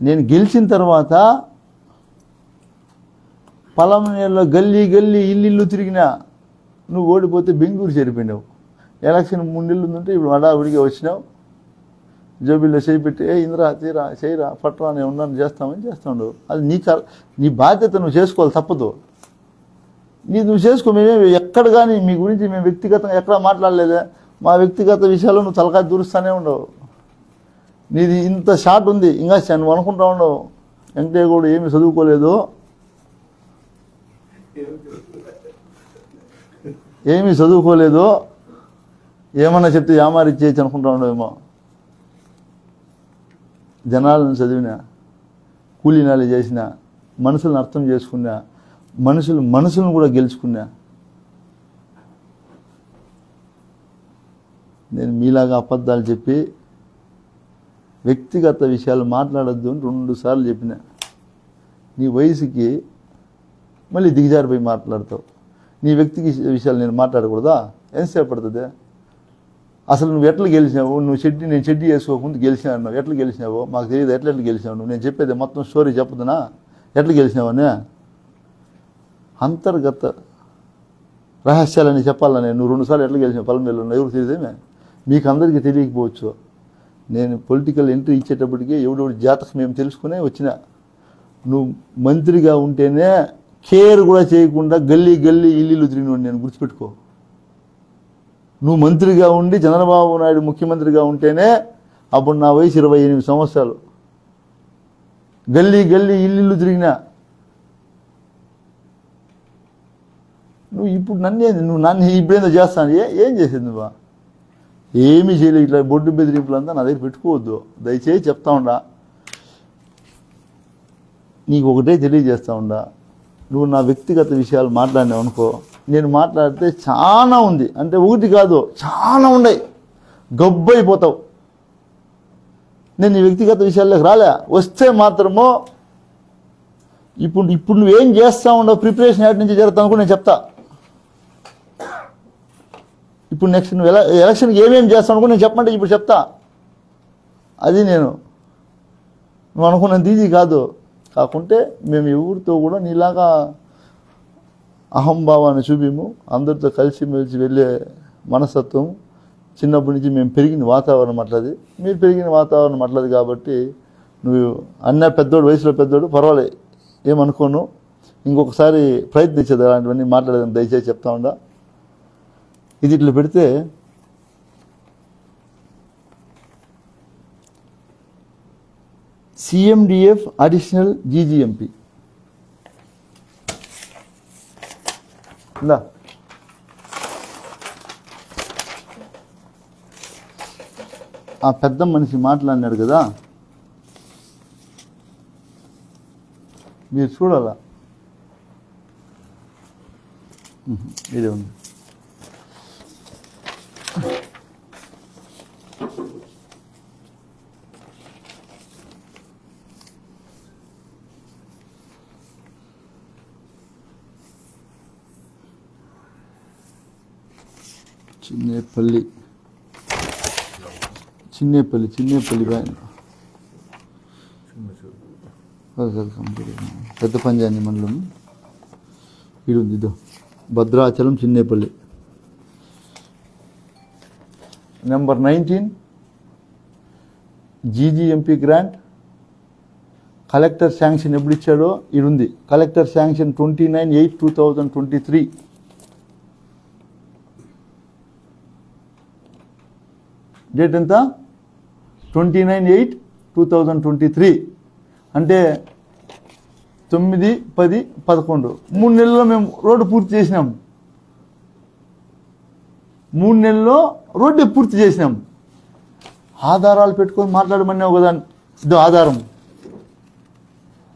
నేను గెలిచిన తర్వాత పలంనేరులో గల్లీ గల్లీ ఇల్లు తిరిగినా. నువ్వు ఓడిపోతే బెంగళూరు చేరిపోయినావు. ఎలక్షన్ 3 నెలలు ఉందంటే ఇప్పుడు హడావిడిగా వచ్చినావు, జోబీల్లో చేయిపెట్టి ఇంద్రా తీరా చేయరా పట్రా నేను ఉన్నాను చేస్తామని చేస్తావు. అది నీ బాధ్యత నువ్వు చేసుకోవాలి, తప్పదు. నువ్వు చేసుకో. మేమే ఎక్కడ కానీ మీ గురించి మేము వ్యక్తిగతంగా ఎక్కడ మాట్లాడలేదే. మా వ్యక్తిగత విషయాల్లో నువ్వు తలకాయ దూరుస్తూనే ఉండవు. నీది ఇంత షార్ట్ ఉంది, ఇంకా నువ్వు అనుకుంటా ఉండవు వెంకటయ్య కూడా ఏమి చదువుకోలేదు, ఏమీ చదువుకోలేదు, ఏమన్నా చెప్తే యామారిచ్చేయచ్చు అనుకుంటా ఉండవేమో. జనాలను చదివినా, కూలీ నాలేజ్ చేసిన, మనుషులను అర్థం చేసుకున్నా, మనసులను కూడా గెలుచుకున్నా. నేను మీలాగా అబద్ధాలు చెప్పి వ్యక్తిగత విషయాలు మాట్లాడొద్దు అని 2 సార్లు చెప్పిన. నీ వయసుకి మళ్ళీ దిగజారిపోయి మాట్లాడతావు. నీ వ్యక్తిగత విషయాలు నేను మాట్లాడకూడదా? ఎంతసేపు పడుతుంది? అసలు నువ్వు ఎట్లా గెలిచినావు? నేను చెడ్డీ వేసుకోకముందు గెలిచినా అన్నావు. ఎట్లా గెలిచినావు మాకు తెలియదు. ఎట్లా గెలిచినావు నువ్వు? నేను చెప్పేది మొత్తం స్టోరీ చెప్పుతున్నా. ఎట్లా గెలిచినావని అంతర్గత రహస్యాలని చెప్పాలని నువ్వు 2 సార్లు ఎట్లా గెలిచినావు పలంనేరులో ఎవరు తెలియదేమే? మీకు అందరికీ తెలియకపోవచ్చు. నేను పొలిటికల్ ఎంట్రీ ఇచ్చేటప్పటికీ ఎవడెవడి జాతకం మేము తెలుసుకునే వచ్చిన. నువ్వు మంత్రిగా ఉంటేనే కేర్ కూడా చేయకుండా గల్లీ గల్లీ ఇల్లు తిరిగినోడు నేను, గుర్తుపెట్టుకో. నువ్వు మంత్రిగా ఉండి చంద్రబాబు నాయుడు ముఖ్యమంత్రిగా ఉంటేనే అప్పుడు నా వయసు 28 సంవత్సరాలు. గల్లీ గల్లీ ఇల్లు తిరిగినా. నువ్వు ఇప్పుడు నన్ను ఇప్పుడేందో చేస్తాను. ఏం చేసేది నువ్వు? ఏమీ చేయలేదు. ఇట్లా బొడ్డు బెదిరింపులంతా నా దగ్గర పెట్టుకోవద్దు దయచేసి చెప్తా ఉండా. నీకు ఒకటే తెలియజేస్తా ఉండా, నువ్వు నా వ్యక్తిగత విషయాలు మాట్లాడినావు అనుకో, నేను మాట్లాడితే చాలా ఉంది, అంటే ఒకటి కాదు చాలా ఉన్నాయి, గబ్బైపోతావు. నేను నీ వ్యక్తిగత విషయాల్లోకి రాలే. వస్తే మాత్రమో ఇప్పుడు నువ్వేం చేస్తా ఉండవు, ప్రిపరేషన్ ఎక్కడి నుంచి జరుగుతావు అనుకో నేను చెప్తా. ఇప్పుడు నెక్స్ట్ నువ్వు ఎలక్షన్కి ఏమేమి చేస్తావు అనుకో నేను చెప్పమంటే ఇప్పుడు చెప్తా. అది నువ్వు అనుకున్నంత ఈజీ కాదు. కాకుంటే మేము ఎవరితో కూడా నీలాగా అహంభావాన్ని చూపిము. అందరితో కలిసిమెలిసి వెళ్ళే మనస్తత్వం చిన్నప్పటి నుంచి మేము పెరిగిన వాతావరణం అట్లది, మీరు పెరిగిన వాతావరణం అట్లది. కాబట్టి నువ్వు అన్న పెద్దోడు, వయసులో పెద్దోడు, పర్వాలేదు, ఏమనుకోను. ఇంకొకసారి ప్రయత్నించేది అలాంటివన్నీ మాట్లాడేదని దయచేసి చెప్తా ఉండా. ఇది ఇట్లా పెడితే సిఎండిఎఫ్ అడిషనల్ జీజీఎంపీ ఇలా ఆ పెద్ద మనిషి మాట్లాడినాడు కదా, మీరు చూడాలా. ఇదే ఉంది. చిన్నేపల్లి పెద్ద పంజాని మండలం ఇది ఉంది. ఇదో Bhadrachalam Chinnepalli number 19 GGMP grant. Collector sanction ఎప్పుడు ఇచ్చాడో ఇది ఉంది. Collector sanction 29/8/2023. డేట్ ఎంత? 29/8/2023. అంటే 9, 10, 11 3 నెలల్లో మేము రోడ్డు పూర్తి చేసినాం. 3 నెలల్లో రోడ్డు పూర్తి చేసినాం. ఆధారాలు పెట్టుకొని మాట్లాడమన్నావు కదా, ఇదో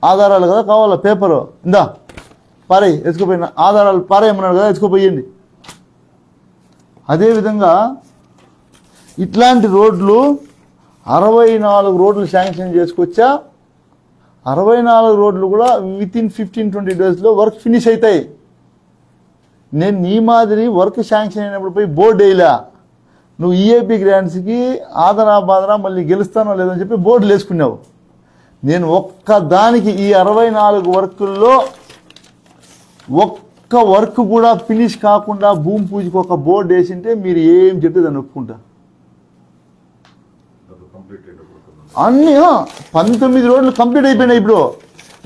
ఆధారాలు కదా కావాలా, పేపరు ఇందా పారేయి, ఎత్తుకుపోయిన ఆధారాలు పారేయమన్నాడు కదా, ఎత్తుకుపోయండి. అదేవిధంగా ఇట్లాంటి రోడ్లు 64 రోడ్లు శాంక్షన్ చేసుకొచ్చా. 64 రోడ్లు కూడా వితిన్ 15-20 డేస్లో వర్క్ ఫినిష్ అవుతాయి. నేను నీ మాదిరి వర్క్ శాంక్షన్ అయినప్పుడు పోయి బోర్డు వేయలే. నువ్వు ఈఏపీ గ్రాంట్స్కి ఆదరా మళ్ళీ గెలుస్తానో లేదని చెప్పి బోర్డులు వేసుకున్నావు. నేను ఒక్క దానికి ఈ 64 వర్కుల్లో ఒక్క వర్క్ కూడా ఫినిష్ కాకుండా భూమి పూజకి ఒక బోర్డు వేసింటే మీరు ఏం చెప్తే దాన్ని ఒప్పుకుంటా. అన్నీ 19 రోడ్లు కంప్లీట్ అయిపోయినాయి. ఇప్పుడు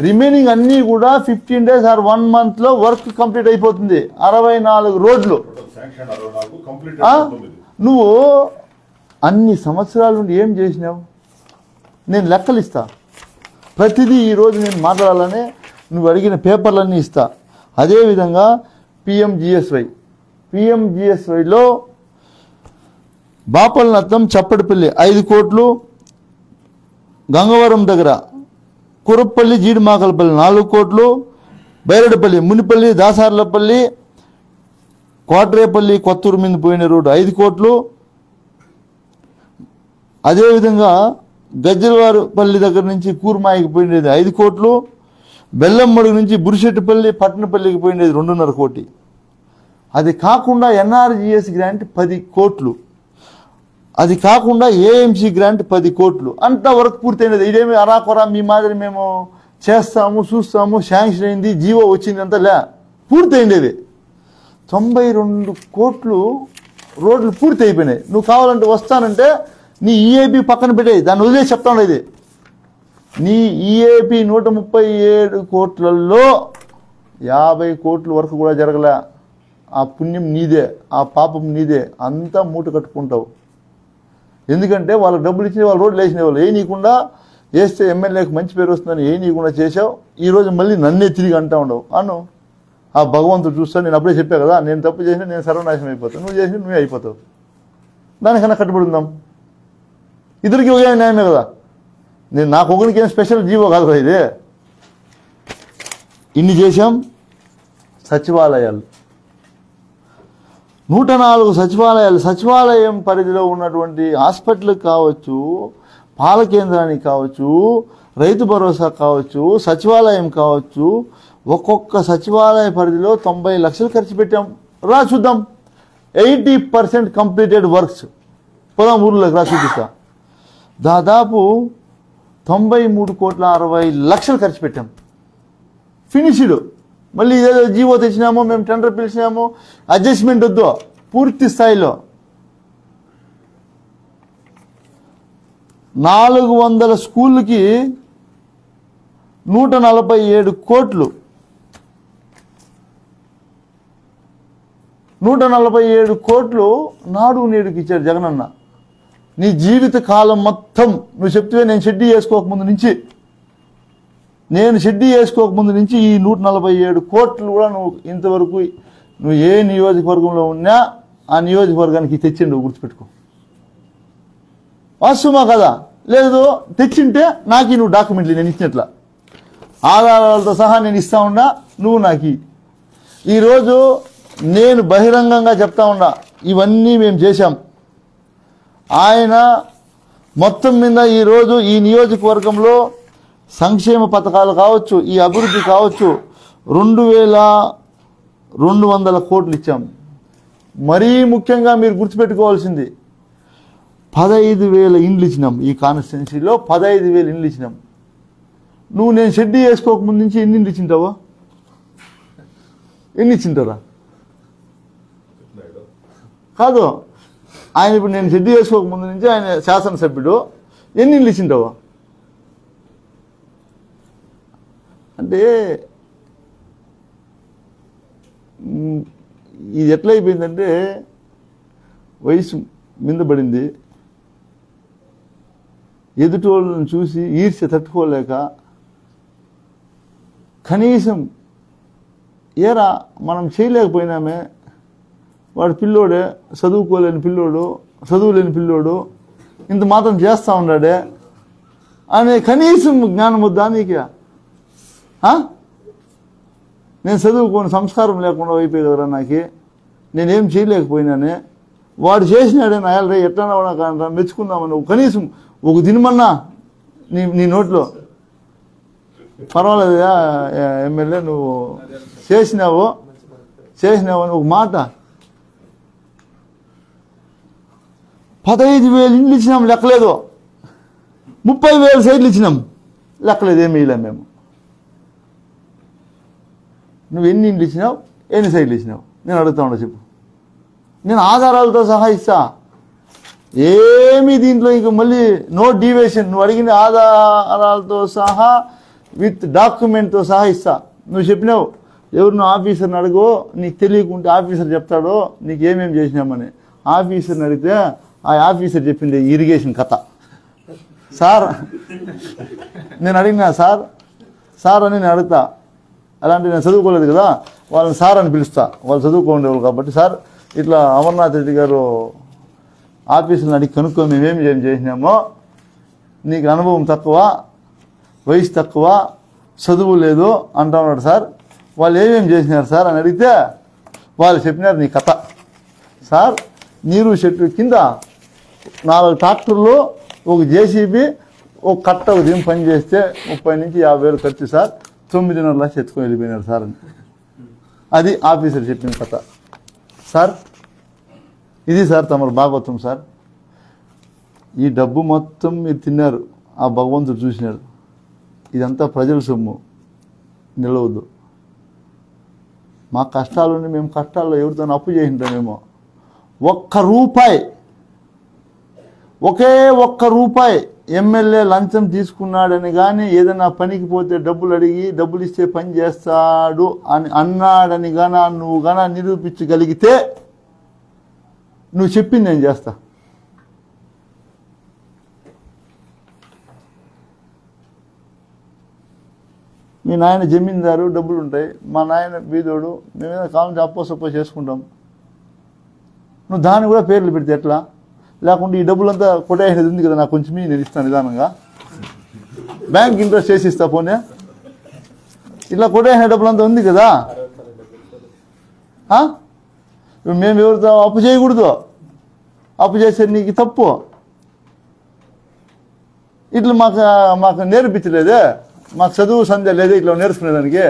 రిమైనింగ్ అన్నీ కూడా 15 days ఆర్ 1 month లో వర్క్ కంప్లీట్ అయిపోతుంది. 64 రోడ్లు. నువ్వు అన్ని సంవత్సరాల నుండి ఏం చేసినావు? నేను లెక్కలు ఇస్తా. ప్రతిదీ ఈరోజు నేను మాట్లాడాలనే నువ్వు అడిగిన పేపర్లన్నీ ఇస్తా. అదేవిధంగా పిఎంజిఎస్వైలో బాపల్నత్తం చప్పటిపల్లి 5 కోట్లు, గంగవరం దగ్గర కురప్పల్లి జీడిమాకలపల్లి 4 కోట్లు, బైరడపల్లి మునిపల్లి దాసార్లపల్లి కోట్రేపల్లి కొత్తూరు మీద పోయిన రోడ్డు 5 కోట్లు. అదేవిధంగా గజ్జలవారిపల్లి దగ్గర నుంచి కూర్మాయికి పోయినది 5 కోట్లు, బెల్లంమడుగు నుంచి బురిశెట్టిపల్లి పట్టణపల్లికి పోయినది 2.5 కోటి. అది కాకుండా ఎన్ఆర్జీఎస్ గ్రాంట్ 10 కోట్లు. అది కాకుండా ఏఎంసీ గ్రాంట్ 10 కోట్లు. అంతా వర్క్ పూర్తయినది. ఇదేమి అరాకొరా మీ మాదిరి మేము చేస్తాము చూస్తాము శాంక్షన్ అయింది జీవో వచ్చింది అంతా లే, పూర్తయిండేవి. 92 కోట్లు రోడ్లు పూర్తి అయిపోయినాయి. నువ్వు కావాలంటే వస్తానంటే నీ ఈఏపీ పక్కన పెట్టేది, దాన్ని వదిలేసి చెప్తాను. ఇది నీ ఈఏపీ 137 కోట్లలో 50 కోట్ల వరకు కూడా జరగలే. ఆ పుణ్యం నీదే, ఆ పాపం నీదే, అంతా మూట కట్టుకుంటావు. ఎందుకంటే వాళ్ళకి డబ్బులు ఇచ్చిన వాళ్ళు రోడ్లు వేసిన వాళ్ళు ఏ నీకుండా వేస్తే ఎమ్మెల్యేకి మంచి పేరు వస్తుందని ఏ నీకుండా చేసావు. ఈరోజు మళ్ళీ నన్నే తిరిగి అంటా ఉండవు. అను ఆ భగవంతుడు చూస్తాను. నేను అప్పుడే చెప్పా కదా, నేను తప్పు చేసినా నేను సర్వనాశనం అయిపోతాను, నువ్వు చేసినా నువ్వే అయిపోతావు. దానికన్నా కట్టుబడి ఉందాం. ఇద్దరికి ఒకే న్యాయమే కదా. నేను నాకు ఒకరికి ఏం స్పెషల్ జీవో కాదు కదా ఇది. ఇన్ని చేశాం. సచివాలయాలు 104 సచివాలయాలు, సచివాలయం పరిధిలో ఉన్నటువంటి హాస్పిటల్కి కావచ్చు, పాల కేంద్రానికి కావచ్చు, రైతు భరోసా కావచ్చు, సచివాలయం కావచ్చు, ఒక్కొక్క సచివాలయ పరిధిలో 90 లక్షలు ఖర్చు పెట్టాం. రా చూద్దాం. 80% కంప్లీటెడ్ వర్క్స్. పొలం ఊర్లోకి రా చూపిస్తా. దాదాపు 93,60,00,000 ఖర్చు పెట్టాం. ఫినిష్డ్. మళ్ళీ ఏదో జీవో తెచ్చినామో, మేము టెండర్ పిలిచినామో, అడ్జస్ట్మెంట్ వద్దు. పూర్తి స్థాయిలో 400 స్కూళ్ళకి 147 కోట్లు 147 కోట్లు నాడు నేడుకి ఇచ్చాడు జగనన్న. నీ జీవిత కాలం మొత్తం నువ్వు చెప్తే నేను షెడ్డీ వేసుకోకముందు నుంచి ఈ 147 కోట్లు కూడా నువ్వు ఇంతవరకు నువ్వు ఏ నియోజకవర్గంలో ఉన్నా ఆ నియోజకవర్గానికి తెచ్చిండు, గుర్తుపెట్టుకో. వాస్తవమా కదా? లేదు తెచ్చింటే నాకు నువ్వు డాక్యుమెంట్లు నేను ఇచ్చినట్ల ఆధారాలతో సహా నేను ఇస్తా ఉన్నా, నువ్వు నాకు. ఈరోజు నేను బహిరంగంగా చెప్తా ఉన్నా, ఇవన్నీ మేము చేశాం. ఆయన మొత్తం మీద ఈరోజు ఈ నియోజకవర్గంలో సంక్షేమ పథకాలు కావచ్చు, ఈ అభివృద్ధి కావచ్చు, 2200 కోట్లు ఇచ్చాం. మరీ ముఖ్యంగా మీరు గుర్తుపెట్టుకోవాల్సింది 15,000 ఇండ్లు ఇచ్చినాం. ఈ కాన్స్టిట్యున్సీలో 15,000 ఇండ్లు ఇచ్చినాం. నువ్వు నేను షెడ్డీ వేసుకోకముందు నుంచి ఎన్ని ఇండ్లు ఇచ్చింటావా? ఎన్ని ఇచ్చింటారా? కాదు, ఆయన ఇప్పుడు నేను షెడ్డీ వేసుకోకముందు నుంచి ఆయన శాసనసభ్యుడు, ఎన్ని ఇండ్లు ఇచ్చింటావా? అంటే ఇది ఎట్లయిపోయిందంటే వయసు మీద పడింది, ఎదుటోళ్ళని చూసి ఈర్ష్య తట్టుకోలేక కనీసం ఏరా మనం చేయలేకపోయినామే, వాడు పిల్లోడే, చదువుకోలేని పిల్లోడు, చదువులేని పిల్లోడు ఇంత మాత్రం చేస్తూ ఉన్నాడే అనే కనీసం జ్ఞానం వద్దా నీకు? నేను చదువుకోని సంస్కారం లేకుండా అయిపోయి కదరా నాకు, నేనేం చేయలేకపోయినానే, వాడు చేసినాడే నాయాలరే ఎట్లా కానరా మెచ్చుకుందామని కనీసం ఒక దినమన్నా నీ నోట్లో పర్వాలేదా ఎమ్మెల్యే నువ్వు చేసినావు అని ఒక మాట. 15,000 ఇండ్లు ఇచ్చినాం లెక్కలేదు, 30,000 సైట్లు ఇచ్చినాం లెక్కలేదు, ఏమి ఇవ్వలేం మేము. నువ్వు ఎన్ని ఇండ్లు ఇచ్చినావు, ఎన్ని సైట్లు ఇచ్చినావు నేను అడుగుతా ఉన్నా చెప్పు. నేను ఆధారాలతో సహా ఇస్తా, ఏమి దీంట్లో ఇంక మళ్ళీ నో డీవియేషన్. నువ్వు అడిగిన ఆధారాలతో సహా విత్ డాక్యుమెంట్తో సహా ఇస్తా. నువ్వు చెప్పినావు ఎవరినో ఆఫీసర్ని అడుగు, నీకు తెలియకుంటే ఆఫీసర్ చెప్తాడో నీకు ఏమేమి చేసినామని. ఆఫీసర్ని అడిగితే ఆ ఆఫీసర్ చెప్పింది ఇరిగేషన్ కథ. సార్ నేను అడిగినా, సార్ అని నేను అడుగుతా, అలాంటి నేను చదువుకోలేదు కదా, వాళ్ళని సార్ అని పిలుస్తా, వాళ్ళు చదువుకోండేవాళ్ళు కాబట్టి. సార్ ఇట్లా అమర్నాథ్ రెడ్డి గారు ఆఫీసులను అడిగి కనుక్కో మేమేమి చేసినామో, నీకు అనుభవం తక్కువ, వయసు తక్కువ, చదువు లేదు అంటా ఉన్నాడు సార్. వాళ్ళు ఏమేమి చేసినారు సార్ అని అడిగితే వాళ్ళు చెప్పినారు నీ కథ. సార్ నీరు చెట్టు కింద 4 ట్రాక్టర్లు, ఒక జేసీబీ, ఒక కట్ట ఉదయం పని చేస్తే 30,000 నుంచి 50,000 ఖర్చు సార్, 9.5 లక్షలు ఎత్తుకొని వెళ్ళిపోయినారు సార్ అని. అది ఆఫీసర్ చెప్పిన కథ. సార్ ఇది సార్ తమరు భాగవతం సార్. ఈ డబ్బు మొత్తం మీరు తిన్నారు, ఆ భగవంతుడు చూసినాడు. ఇదంతా ప్రజల సొమ్ము, నిలవద్దు. మా కష్టాలుండి మేము కష్టాల్లో ఎవరితో అప్పు చేసింటామేమో. ఒకే ఒక్క రూపాయి ఎమ్మెల్యే లంచం తీసుకున్నాడని కానీ, ఏదైనా పనికి పోతే డబ్బులు అడిగి డబ్బులు ఇస్తే పని చేస్తాడు అని అన్నాడని గానా నువ్వు గానా నిరూపించగలిగితే నువ్వు చెప్పింది నేను చేస్తా. మీ నాయన జమీందారు, డబ్బులు ఉంటాయి, మా నాయన బీదోడు, మేమేదో కావాలంటే అప్పో చేసుకుంటాం. నువ్వు దాన్ని కూడా పేర్లు పెడితే ఎట్లా? లేకుంటే ఈ డబ్బులంతా కొట్టేసినది ఉంది కదా, నాకు కొంచెం నేను ఇస్తాను నిదానంగా, బ్యాంక్ ఇంట్రెస్ట్ చేసి ఇస్తా పోనీ. ఇట్లా కొట్టేసిన డబ్బులంతా ఉంది కదా, మేము ఎవరితో అప్పు చేయకూడదు, అప్పు చేసేది నీకు తప్పు. ఇట్లా మాకు నేర్పించలేదే, మాకు చదువు సంధ్య లేదే ఇట్లా నేర్చుకునేదానికి.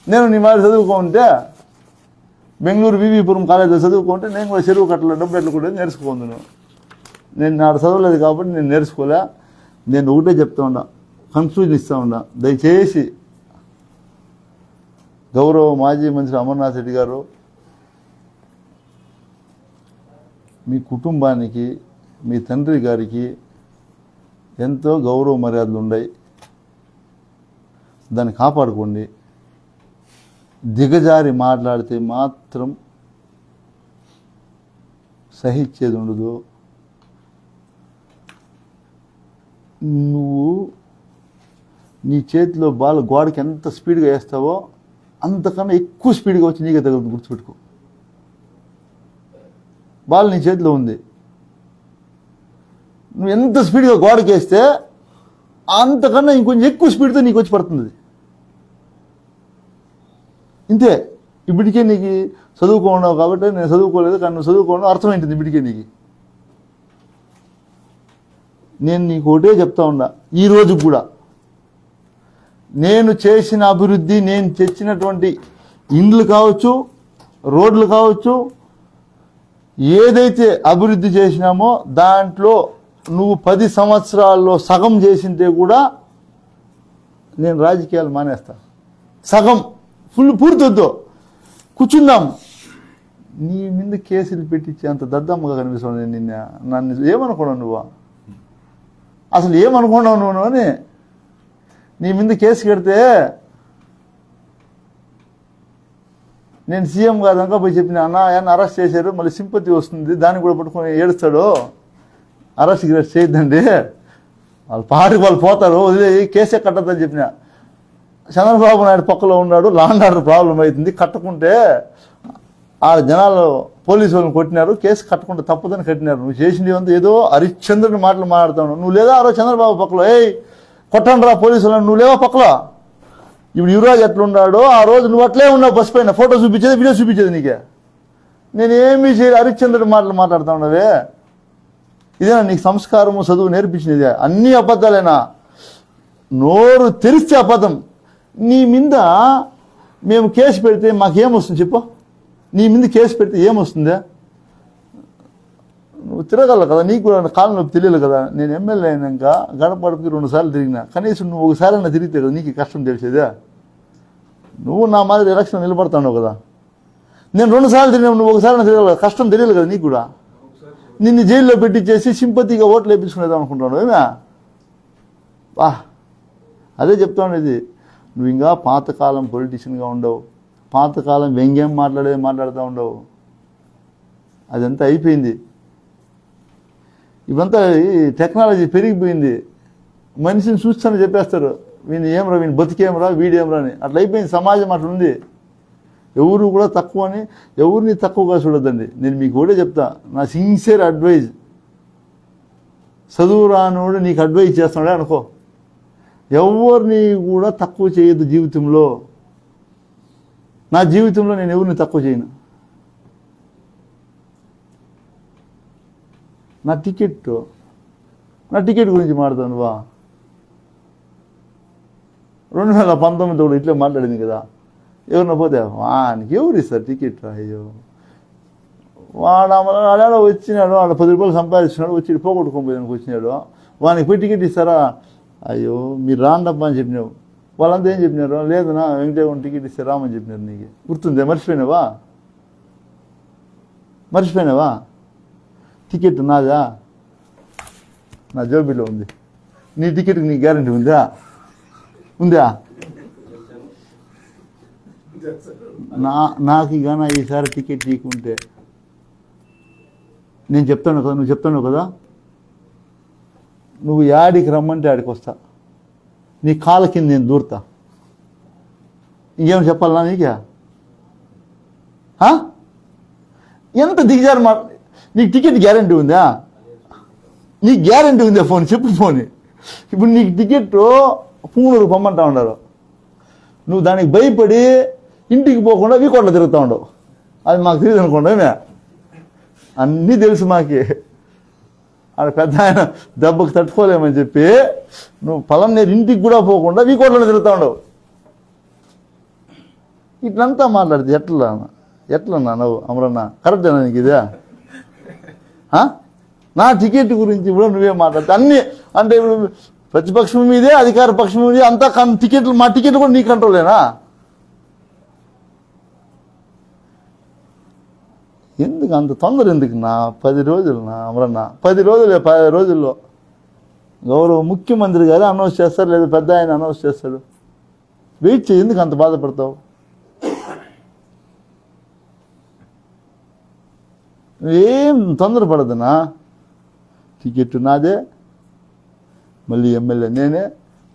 నేను నీ మాట చదువుకుంటే బెంగళూరు వివిపురం కాలేజీలో చదువుకుంటే నేను కూడా చెరువు కట్టలో డబ్బు ఎట్లా కూడా నేర్చుకుందును. నేను నాడు చదవలేదు కాబట్టి నేను నేర్చుకోలే. నేను ఒకటే చెప్తా ఉన్నా, కన్క్లూజన్ ఇస్తా ఉన్నా, దయచేసి గౌరవ మాజీ మంత్రి అమర్నాథ్ రెడ్డి గారు మీ కుటుంబానికి, మీ తండ్రి గారికి ఎంతో గౌరవ మర్యాదలు ఉన్నాయి, దాన్ని కాపాడుకోండి. దిగజారి మాట్లాడితే మాత్రం సహించేది ఉండదు. నువ్వు నీ చేతిలో బాల్ గోడకి ఎంత స్పీడ్గా వేస్తావో అంతకన్నా ఎక్కువ స్పీడ్గా వచ్చి నీకే తగులుతుంది, గుర్తుపెట్టుకో. బాల్ నీ చేతిలో ఉంది, నువ్వు ఎంత స్పీడ్గా గోడకి వేస్తే అంతకన్నా ఇంకొంచెం ఎక్కువ స్పీడ్తో నీకు వచ్చి పడుతుంది. ఇంతే. ఇప్పటికే నీకు చదువుకోన్నావు కాబట్టి నేను చదువుకోలేదు, కానీ నువ్వు చదువుకోవడం అర్థమైంటుంది ఇప్పటికే నీకు. నేను నీకు ఒకటే చెప్తా ఉన్నా, ఈ రోజు కూడా నేను చేసిన అభివృద్ధి, నేను తెచ్చినటువంటి ఇండ్లు కావచ్చు, రోడ్లు కావచ్చు, ఏదైతే అభివృద్ధి చేసినామో దాంట్లో నువ్వు 10 సంవత్సరాల్లో సగం చేసింటే కూడా నేను రాజకీయాలు మానేస్తా. సగం పూర్తొద్దు, కూర్చుందాం. నీ మీద కేసులు పెట్టించి అంత దద్దమ్మగా కనిపిస్తావు. నేను నన్ను ఏమనుకున్నావు నువ్వు, అసలు ఏమనుకున్నావు నువ్వు అని. నీ మీద కేసు కడితే నేను సీఎం గారు దాకా పోయి చెప్పిన, అన్న ఆయన అరెస్ట్ చేశారు, మళ్ళీ సింపతి వస్తుంది, దాన్ని కూడా పట్టుకొని ఏడుస్తాడు, అరెస్ట్ గిరెస్ట్ చేయొద్దండి, వాళ్ళు పాటికి వాళ్ళు పోతారు, వదిలే కేసే కట్టద్దని చెప్పిన. చంద్రబాబు నాయుడు పక్కలో ఉన్నాడు, లాండ్ ఆర్డర్ ప్రాబ్లం అవుతుంది, కట్టకుంటే ఆ జనాలు పోలీసు వాళ్ళని కొట్టినారు, కేసు కట్టకుండా తప్పదని కట్టినారు. నువ్వు చేసింది అంతా ఏదో హరిశ్చంద్రుని మాటలు మాట్లాడుతావు. నువ్వు లేదా ఆ రోజు చంద్రబాబు పక్కలో కొట్టండి రా పోలీసు వాళ్ళని, నువ్వు లేవా పక్కలో. ఇప్పుడు యువరాజ్ ఎట్లున్నాడో ఆ రోజు నువ్వు అట్లే ఉన్నావు, బస్ పైన ఫోటో చూపించేది, వీడియో చూపించేది నీకే. నేనేమీ చేయలేదు, హరిశ్చంద్రుడి మాటలు మాట్లాడుతా ఉన్నావే. ఇదేనా నీకు సంస్కారము చదువు నేర్పించినది? అన్ని అబద్ధాలేనా? నోరు తెరిస్తే అబద్ధం. నీ మీద మేము కేసు పెడితే మాకేమొస్తుంది చెప్పు? నీ మీద కేసు పెడితే ఏమొస్తుందా? నువ్వు తిరగల కదా, నీకు కాలం నొప్పి తెలియదు కదా. నేను ఎమ్మెల్యే అయినాక గడప గడపకి 2 సార్లు తిరిగినా, కనీసం నువ్వు ఒకసారి అన్న తిరిగితే కదా నీకు కష్టం తెలిసేదా? నువ్వు నా మాదిరి ఎలక్షన్ నిలబడతావు కదా. నేను 2 సార్లు తిరిగినా, నువ్వు ఒకసారి తిరగల, కష్టం తెలియదు కదా నీకు కూడా. నిన్ను జైల్లో పెట్టించేసి సింపతిగా ఓట్లు వేయించుకునేదాం అనుకుంటున్నావు ఏమే? అదే చెప్తా ఉండేది. నువ్వు ఇంకా పాతకాలం పొలిటీషియన్గా ఉండవు, పాతకాలం వ్యంగ్యం మాట్లాడుతూ ఉండవు. అదంతా అయిపోయింది. ఇవంతా టెక్నాలజీ పెరిగిపోయింది. మనిషిని చూస్తాను చెప్పేస్తారు, వీని ఏమరా, వీని బతికేమరా, వీడేమరా అని. అట్లా అయిపోయింది సమాజం, అట్లా ఉంది. ఎవరు కూడా తక్కువ అని ఎవరిని తక్కువగా చూడొద్దండి. నేను మీకు కూడా చెప్తా, నా సిన్సియర్ అడ్వైజ్. చదువు రానోడు నీకు అడ్వైజ్ చేస్తున్నాడే అనుకో, ఎవరిని కూడా తక్కువ చేయొద్దు జీవితంలో. నా జీవితంలో నేను ఎవరిని తక్కువ చేయను. నా టికెట్ గురించి మాట్లాడతాను వా. 2019 కూడా ఇట్లా మాట్లాడింది కదా. ఎవరిన పోతే వానికి ఎవరు ఇస్తారు టికెట్? అయ్యో, వాడు అలా వచ్చినాడు, వాడు 10 రూపాయలు సంపాదించినాడు, వచ్చి పోగొట్టుకోపోయానికి వచ్చినాడు, వానికి పోయి టికెట్ ఇస్తారా? అయ్యో మీరు రాండబ్బా అని చెప్పినావు. వాళ్ళంతా ఏం చెప్పినారు? లేదన్నా వెంకటేశ్వర టికెట్ ఇస్తే రామని చెప్పినారు. నీకు గుర్తుందే? మర్చిపోయినావా? టికెట్ నాదా, నా జోబీలో ఉంది. నీ టికెట్కి నీ గ్యారంటీ ఉందా? నాకు గాన ఈసారి టికెట్ తీకుంటే నేను చెప్తాను కదా, నువ్వు చెప్తాను కదా, నువ్వు యాడికి రమ్మంటే ఆడికి వస్తా, నీ కాళ్ళ కింద నేను దూరుతా. ఇంకేమైనా చెప్పాలన్నా నీకే? ఎంత దిగజారు మాట. నీకు టికెట్ గ్యారంటీ ఉందా? నీకు గ్యారంటీ ఉందా? ఫోన్ చెప్పు. ఫోన్ ఇప్పుడు నీకు టికెట్ పూనూరు పొమ్మంటా ఉన్నారు, నువ్వు దానికి భయపడి ఇంటికి పోకుండా వీకోట్లో తిరుగుతూ ఉండవు. అది మాకు తెలియదు అనుకోండి, అన్నీ తెలుసు మాకి. ఆడ పెద్ద ఆయన దెబ్బకు తట్టుకోలేమని చెప్పి నువ్వు పొలం నేను ఇంటికి కూడా పోకుండా వీకోట్లో తిరుగుతూ ఉండవు. ఇట్లంతా మాట్లాడితే ఎట్లన్నా నువ్వు అమరన్నా? కరెక్టేనా నీకు ఇదే? నా టికెట్ గురించి కూడా నువ్వే మాట్లాడతా అన్నీ. అంటే ఇప్పుడు ప్రతిపక్షం మీదే, అధికార పక్షం మీదే, అంతా టికెట్లు, మా టికెట్లు కూడా నీ కంట్రోలేనా? ఎందుకు అంత తొందర? ఎందుకు నా 10 రోజులు? నా అమరన్నా 10 రోజుల్లో గౌరవ ముఖ్యమంత్రి గారు అనౌన్స్ చేస్తారు, లేదా పెద్ద ఆయన అనౌన్స్ చేస్తాడు. వెయిట్ చేయి, ఎందుకు అంత బాధపడతావు? ఏం తొందరపడదనా? టికెట్ నాదే, మళ్ళీ ఎమ్మెల్యే నేనే,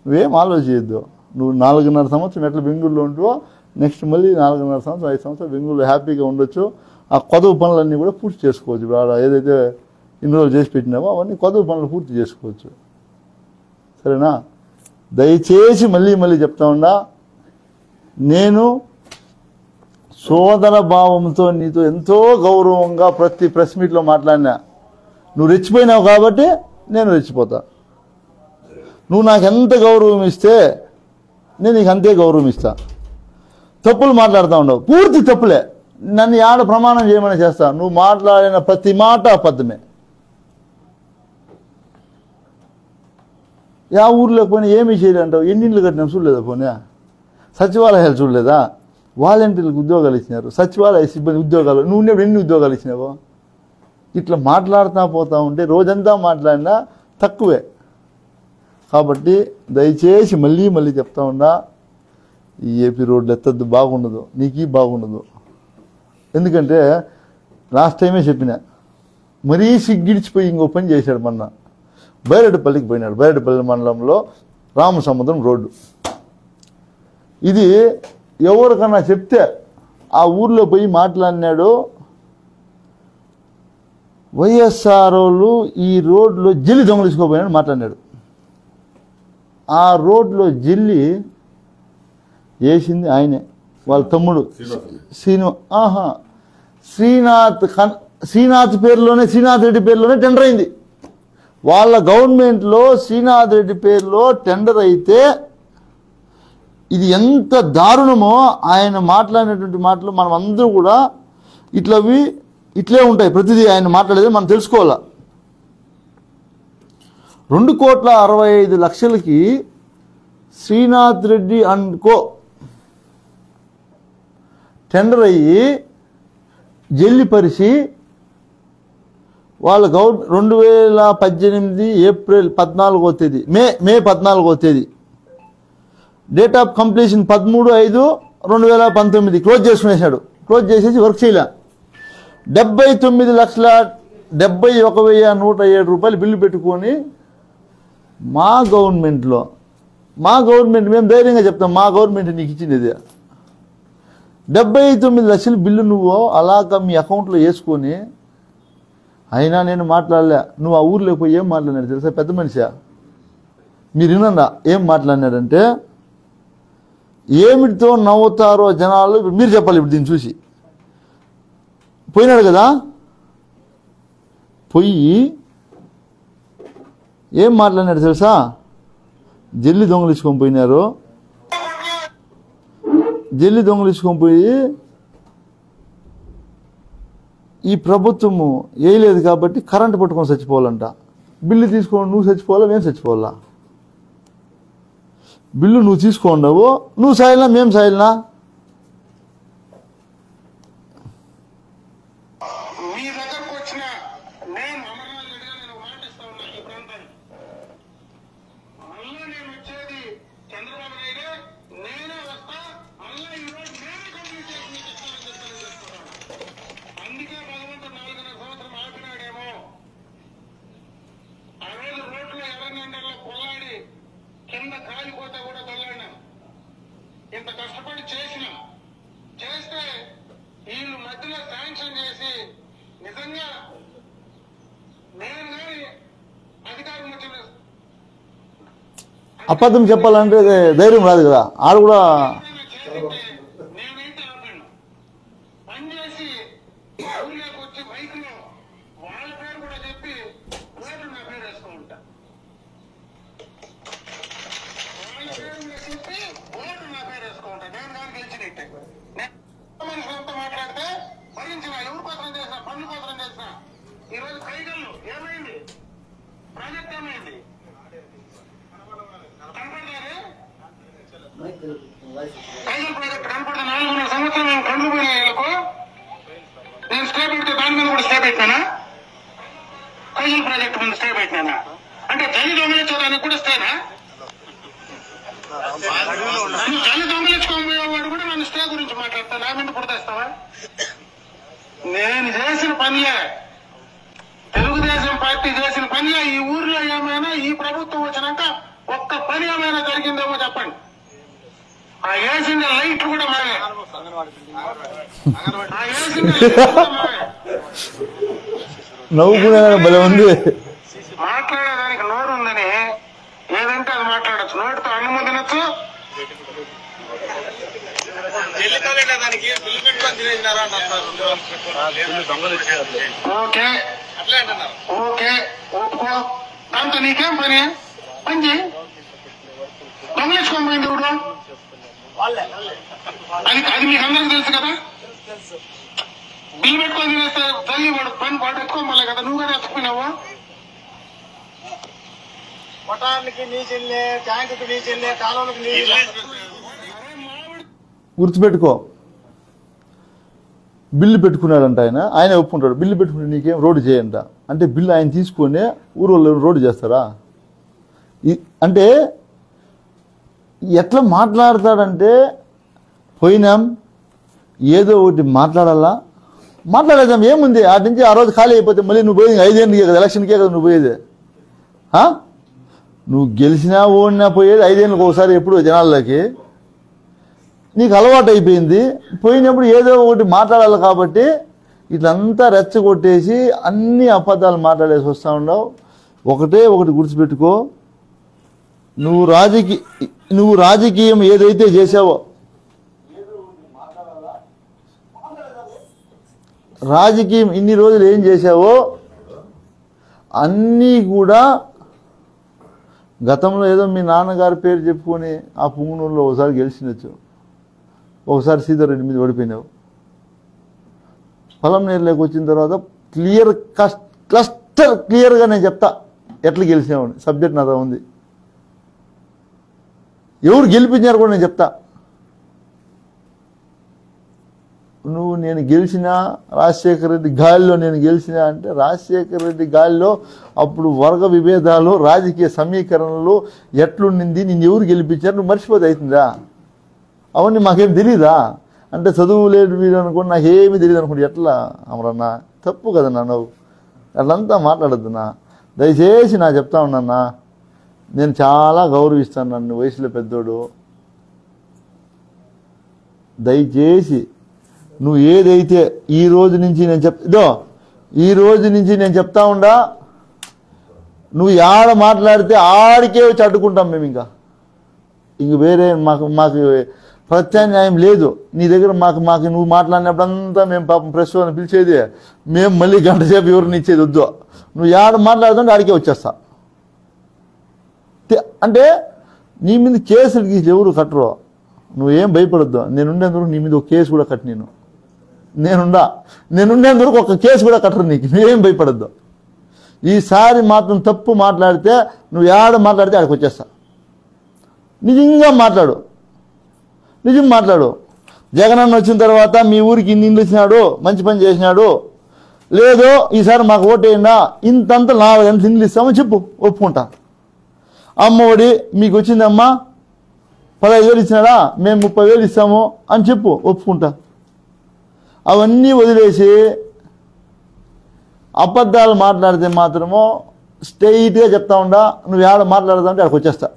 నువ్వేం ఆలోచించద్దు. నువ్వు 4.5 సంవత్సరం ఎట్లా బెంగళూరులో ఉంటువో నెక్స్ట్ మళ్ళీ 4.5 సంవత్సరం 5 సంవత్సరాలు బెంగళూరులో హ్యాపీగా ఉండొచ్చు. ఆ కొదవ పనులన్నీ కూడా పూర్తి చేసుకోవచ్చు. ఇప్పుడు ఏదైతే ఇన్ని రోజులు చేసి పెట్టినావో అవన్నీ కొదవ పనులు పూర్తి చేసుకోవచ్చు. సరేనా? దయచేసి మళ్ళీ మళ్ళీ చెప్తా ఉన్నా, నేను సోదర భావంతో నీతో ఎంతో గౌరవంగా ప్రతి ప్రెస్ మీట్లో మాట్లాడినా. నువ్వు రెచ్చిపోయినావు కాబట్టి నేను రెచ్చిపోతా. నువ్వు నాకు ఎంత గౌరవం ఇస్తే నేను నీకు అంతే గౌరవం ఇస్తా. తప్పులు మాట్లాడుతూ ఉండవు, పూర్తి తప్పులే. నన్ను ఆడ ప్రమాణం చేయమని చేస్తా. నువ్వు మాట్లాడిన ప్రతి మాట అబద్ధమే. యా ఊర్లో పోనీ ఏమీ చేయలేంటావు? ఎన్నింటిలు కట్టినాం చూడలేదా? పోనీ సచివాలయాలు చూడలేదా? వాలంటీర్లకు ఉద్యోగాలు ఇచ్చినారు, సచివాలయ సిబ్బంది ఉద్యోగాలు. నువ్వు ఎన్ని ఉద్యోగాలు ఇచ్చినావు? ఇట్లా మాట్లాడుతూ పోతా ఉంటే రోజంతా మాట్లాడినా తక్కువే. కాబట్టి దయచేసి మళ్ళీ మళ్ళీ చెప్తా ఉన్నా, ఈ ఏపీ రోడ్లు ఎత్తద్దు, బాగుండదు, నీకు బాగుండదు. ఎందుకంటే లాస్ట్ టైమే చెప్పిన, మరీ సిగ్గిడిచిపోయి ఇంకో పని చేశాడు. మొన్న బైరెడ్డిపల్లికి పోయినాడు. బైరెడ్డిపల్లి మండలంలో రామసముద్రం రోడ్డు. ఇది ఎవరికన్నా చెప్తే ఆ ఊర్లో పోయి మాట్లాడినాడు, వైఎస్ఆర్ వాళ్ళు ఈ రోడ్లో జల్లి దొంగలిసుకోపోయినాడు మాట్లాడినాడు. ఆ రోడ్లో జల్లి వేసింది ఆయనే, వాళ్ళ తమ్ముడు శ్రీనాథ్ పేరులోనే, శ్రీనాథ్ రెడ్డి పేరులోనే టెండర్ అయింది. వాళ్ళ గవర్నమెంట్లో శ్రీనాథ్ రెడ్డి పేరులో టెండర్ అయితే ఇది ఎంత దారుణమో ఆయన మాట్లాడినటువంటి మాటలు మనం అందరూ కూడా ఇట్లే ఉంటాయి. ప్రతిదీ ఆయన మాట్లాడేది మనం తెలుసుకోవాలా. 2,65,00,000కి Srinath Reddy and co tender అయ్యి జల్లి పరిచి వాళ్ళ 2018 ఏప్రిల్ 14వ తేదీ, మే 14వ తేదీ డేట్ ఆఫ్ కంప్లీషన్ 13/5/2019 క్లోజ్ చేసుకునేసాడు. క్లోజ్ చేసేసి వర్క్ చేయలే. 79,71,107 రూపాయలు బిల్లు పెట్టుకొని మా గవర్నమెంట్ మేము ధైర్యంగా చెప్తాం, మా గవర్నమెంట్ నీకు ఇచ్చింది ఇది. 79 లక్షల బిల్లు నువ్వు అలాగా మీ అకౌంట్లో వేసుకొని, అయినా నేను మాట్లాడలే. నువ్వు ఆ ఊర్లోకి పోయి ఏం మాట్లాడినాడు తెలుసా? పెద్ద మనిషా మీరు వినండా ఏం మాట్లాడినాడంటే, ఏమిటితో నవ్వుతారో జనాలు మీరు చెప్పాలి. ఇప్పుడు దీన్ని చూసి పోయినాడు కదా, పోయి ఏం మాట్లాడినాడు తెలుసా? జల్లి దొంగలించుకొని పోయినారు. జల్లి దొంగలించుకొని పోయి ఈ ప్రభుత్వము వేయలేదు కాబట్టి కరెంటు పట్టుకొని చచ్చిపోవాలంట. బిల్లు తీసుకోండి, నువ్వు చచ్చిపోవాలా మేము చచ్చిపోవాలా? బిల్లు నువ్వు తీసుకోండవు, నువ్వు సాయిల్నా మేము సాయిల్నా? ఇంత కష్టపడి చేస్తే వీళ్ళు మధ్యలో శాంక్షన్ చేసి నిజంగా నేను కానీ అధికారం వచ్చిన అబద్ధం చెప్పాలంటే ధైర్యం రాదు కదా. ఆడు కూడా నేనైతే ఆపండి పని చేసి ఊళ్ళోకి వచ్చి బైక్లో వాళ్ళ పేరు కూడా చెప్పి ఓట్లు నా పేరు వేసుకుంటా. వాళ్ళ పేరు చెప్పి ఓట్లు నా పేరు వేసుకుంటా. నేను కానీ గెలిచినట్టే. మనుషులంతా మాట్లాడితే భరించిన ఎవరు పత్రం చేసిన పన్ను పత్రం చేసిన ఈరోజు కైగల్లు ఏమైంది? ప్రాజెక్ట్ ఏమైంది? కైగల్ ప్రాజెక్ట్ కనపడితే 4.5 సంవత్సరం మేము కండ్లు పోయినాకు నేను స్టే పెడితే దాని మీద కూడా స్టే పెట్టినానా? కైగల్ ప్రాజెక్ట్ మీద స్టే పెట్టినానా? అంటే తల్లి దొంగలించడానికి కూడా స్టేనా? నువ్వు తల్లి దొంగలించుకోబోయేవాడు కూడా నన్ను స్టే గురించి మాట్లాడతా, నా మీద పుడతాస్తావా? నేను చేసిన పనిలే, తెలుగుదేశం పార్టీ చేసిన పనిలే. ఈ ఊర్లో ఏమైనా ఈ ప్రభుత్వం వచ్చినాక ఒక్క పని ఏమైనా జరిగిందేమో చెప్పండి. ఆ వేసిన లైట్లు కూడా మావే, ఆ వేసిన లైట్లు కూడా మావే. నవ్వుకునే భలే ఉంది. మాట్లాడేదానికి నోరు ఉందని ఏదంటే అది మాట్లాడచ్చు, నోటితో అన్నము తినచ్చు. ఓకే ఓకే ఒప్పుకో, దాంతో నీకేం పని? పని చేయి. దొంగలించుకొని పోయింది ఇప్పుడు, అది మీకు అందరికి తెలుసు కదా. బిల్లు పెట్టుకొని తినేస్తే తల్లి వాడు పని పాటు ఎత్తుకోమలే కదా, నువ్వు కదా ఎత్తుకున్నావు. మటానికి నీ చెల్లె, ట్యాంకుకి నీ చెల్లె, కాలువలకు నీ గుర్తుపెట్టుకో, బిల్లు పెట్టుకున్నాడంట ఆయన ఒప్పుకుంటాడు. బిల్లు పెట్టుకుంటే నీకేం రోడ్డు చేయంట అంటే బిల్లు ఆయన తీసుకొని ఊరోళ్ళు రోడ్డు చేస్తారా? అంటే ఎట్లా మాట్లాడతాడంటే, పోయినాం ఏదో ఒకటి మాట్లాడేద్దాం ఏముంది, ఆ నుంచి ఆ రోజు ఖాళీ అయిపోతే మళ్ళీ నువ్వు పోయేది 5 ఏళ్ళకే కదా, ఎలక్షన్కే కదా నువ్వు పోయేది. నువ్వు గెలిచినా ఓడినా పోయేది 5 ఏళ్ళకి ఒకసారి, ఎప్పుడు జనాల్లోకి నీకు అలవాటు అయిపోయింది. పోయినప్పుడు ఏదో ఒకటి మాట్లాడాలి కాబట్టి ఇట్లంతా రెచ్చగొట్టేసి అన్ని అబద్ధాలు మాట్లాడేసి వస్తూ ఉండవు. ఒకటే ఒకటి గుర్తుపెట్టుకో, నువ్వు రాజకీయం ఏదైతే చేసావో, రాజకీయం ఇన్ని రోజులు ఏం చేశావో అన్నీ కూడా గతంలో ఏదో మీ నాన్నగారి పేరు చెప్పుకొని ఆ పుంగునూరులో ఒకసారి గెలిచినచ్చు, ఒకసారి సీతారెడ్డి మీద ఓడిపోయినావు. పొలంనేరులోకి వచ్చిన తర్వాత క్లస్టర్ క్లియర్గా నేను చెప్తా ఎట్లా గెలిచినావు. సబ్జెక్ట్ నాతో ఉంది, ఎవరు గెలిపించారు కూడా నేను చెప్తా. నేను గెలిచిన రాజశేఖర రెడ్డి గాలిలో నేను గెలిచిన అంటే, రాజశేఖర రెడ్డి గాలిలో అప్పుడు వర్గ విభేదాలు, రాజకీయ సమీకరణలు ఎట్లుండింది, నిన్ను ఎవరు గెలిపించారు నువ్వు మర్చిపోతే అవుతుందా? అవన్నీ మాకేం తెలీదా? అంటే చదువు లేదు వీడు అనుకోండి, నాకేమీ తెలియదు అనుకోండి. ఎట్లా అమరన్నా? తప్పు కదన్నా, నువ్వు అట్లంతా మాట్లాడద్దున్నా. దయచేసి నా చెప్తా ఉన్నాన్నా, నేను చాలా గౌరవిస్తాను నన్ను, వయసులో పెద్దోడు. దయచేసి నువ్వు ఏదైతే ఈ రోజు నుంచి నేను చెప్తా ఉండా, నువ్వు ఆడ మాట్లాడితే ఆడికే వచ్చి అడ్డుకుంటాం మేము. ఇంక వేరే మాకు ప్రత్యామ్నాయం లేదు నీ దగ్గర. మాకు నువ్వు మాట్లాడినప్పుడంతా మేము పాపం ప్రెస్ అని పిలిచేది, మేము మళ్ళీ గంట సేపు ఎవరిని ఇచ్చేది వద్దు. నువ్వు ఆడ మాట్లాడుతుంటే ఆడికే వచ్చేస్తా. అంటే నీ మీద కేసులు ఎవరు కట్టరు, నువ్వేం భయపడద్దు. నేనుండేందుకు నీ మీద ఒక కేసు కూడా కట్టి నేనుండేందుకు ఒక కేసు కూడా కట్టరు నీకు, నువ్వేం భయపడద్దు. ఈసారి మాత్రం తప్పు మాట్లాడితే నువ్వు ఆడ మాట్లాడితే ఆడికి వచ్చేస్తా. నిజంగా మాట్లాడు. జగనన్న వచ్చిన తర్వాత మీ ఊరికి ఇన్ని ఇల్లు ఇచ్చినాడు, మంచి పని చేసినాడు, లేదో ఈసారి మాకు ఓటేయండా, ఇంతంత 4 ఇల్లు ఇస్తామని చెప్పు, ఒప్పుకుంటా. అమ్మఒడి మీకు వచ్చిందమ్మా 15,000 ఇచ్చినాడా, మేము 30,000 ఇస్తాము అని చెప్పు, ఒప్పుకుంటా. అవన్నీ వదిలేసి అబద్ధాలు మాట్లాడితే మాత్రమో స్ట్రెయిట్గా చెప్తా ఉండా, నువ్వు ఆడ మాట్లాడదామంటే అక్కడికి వచ్చేస్తా.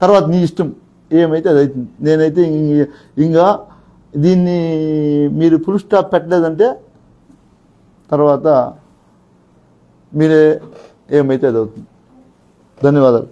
తర్వాత నీ ఇష్టం ఏమైతే అది అవుతుంది. నేనైతే ఇంకా దీన్ని మీరు ఫుల్ స్టాప్ పెట్టలేదంటే తర్వాత మీరే ఏమైతే అది అవుతుంది. ధన్యవాదాలు.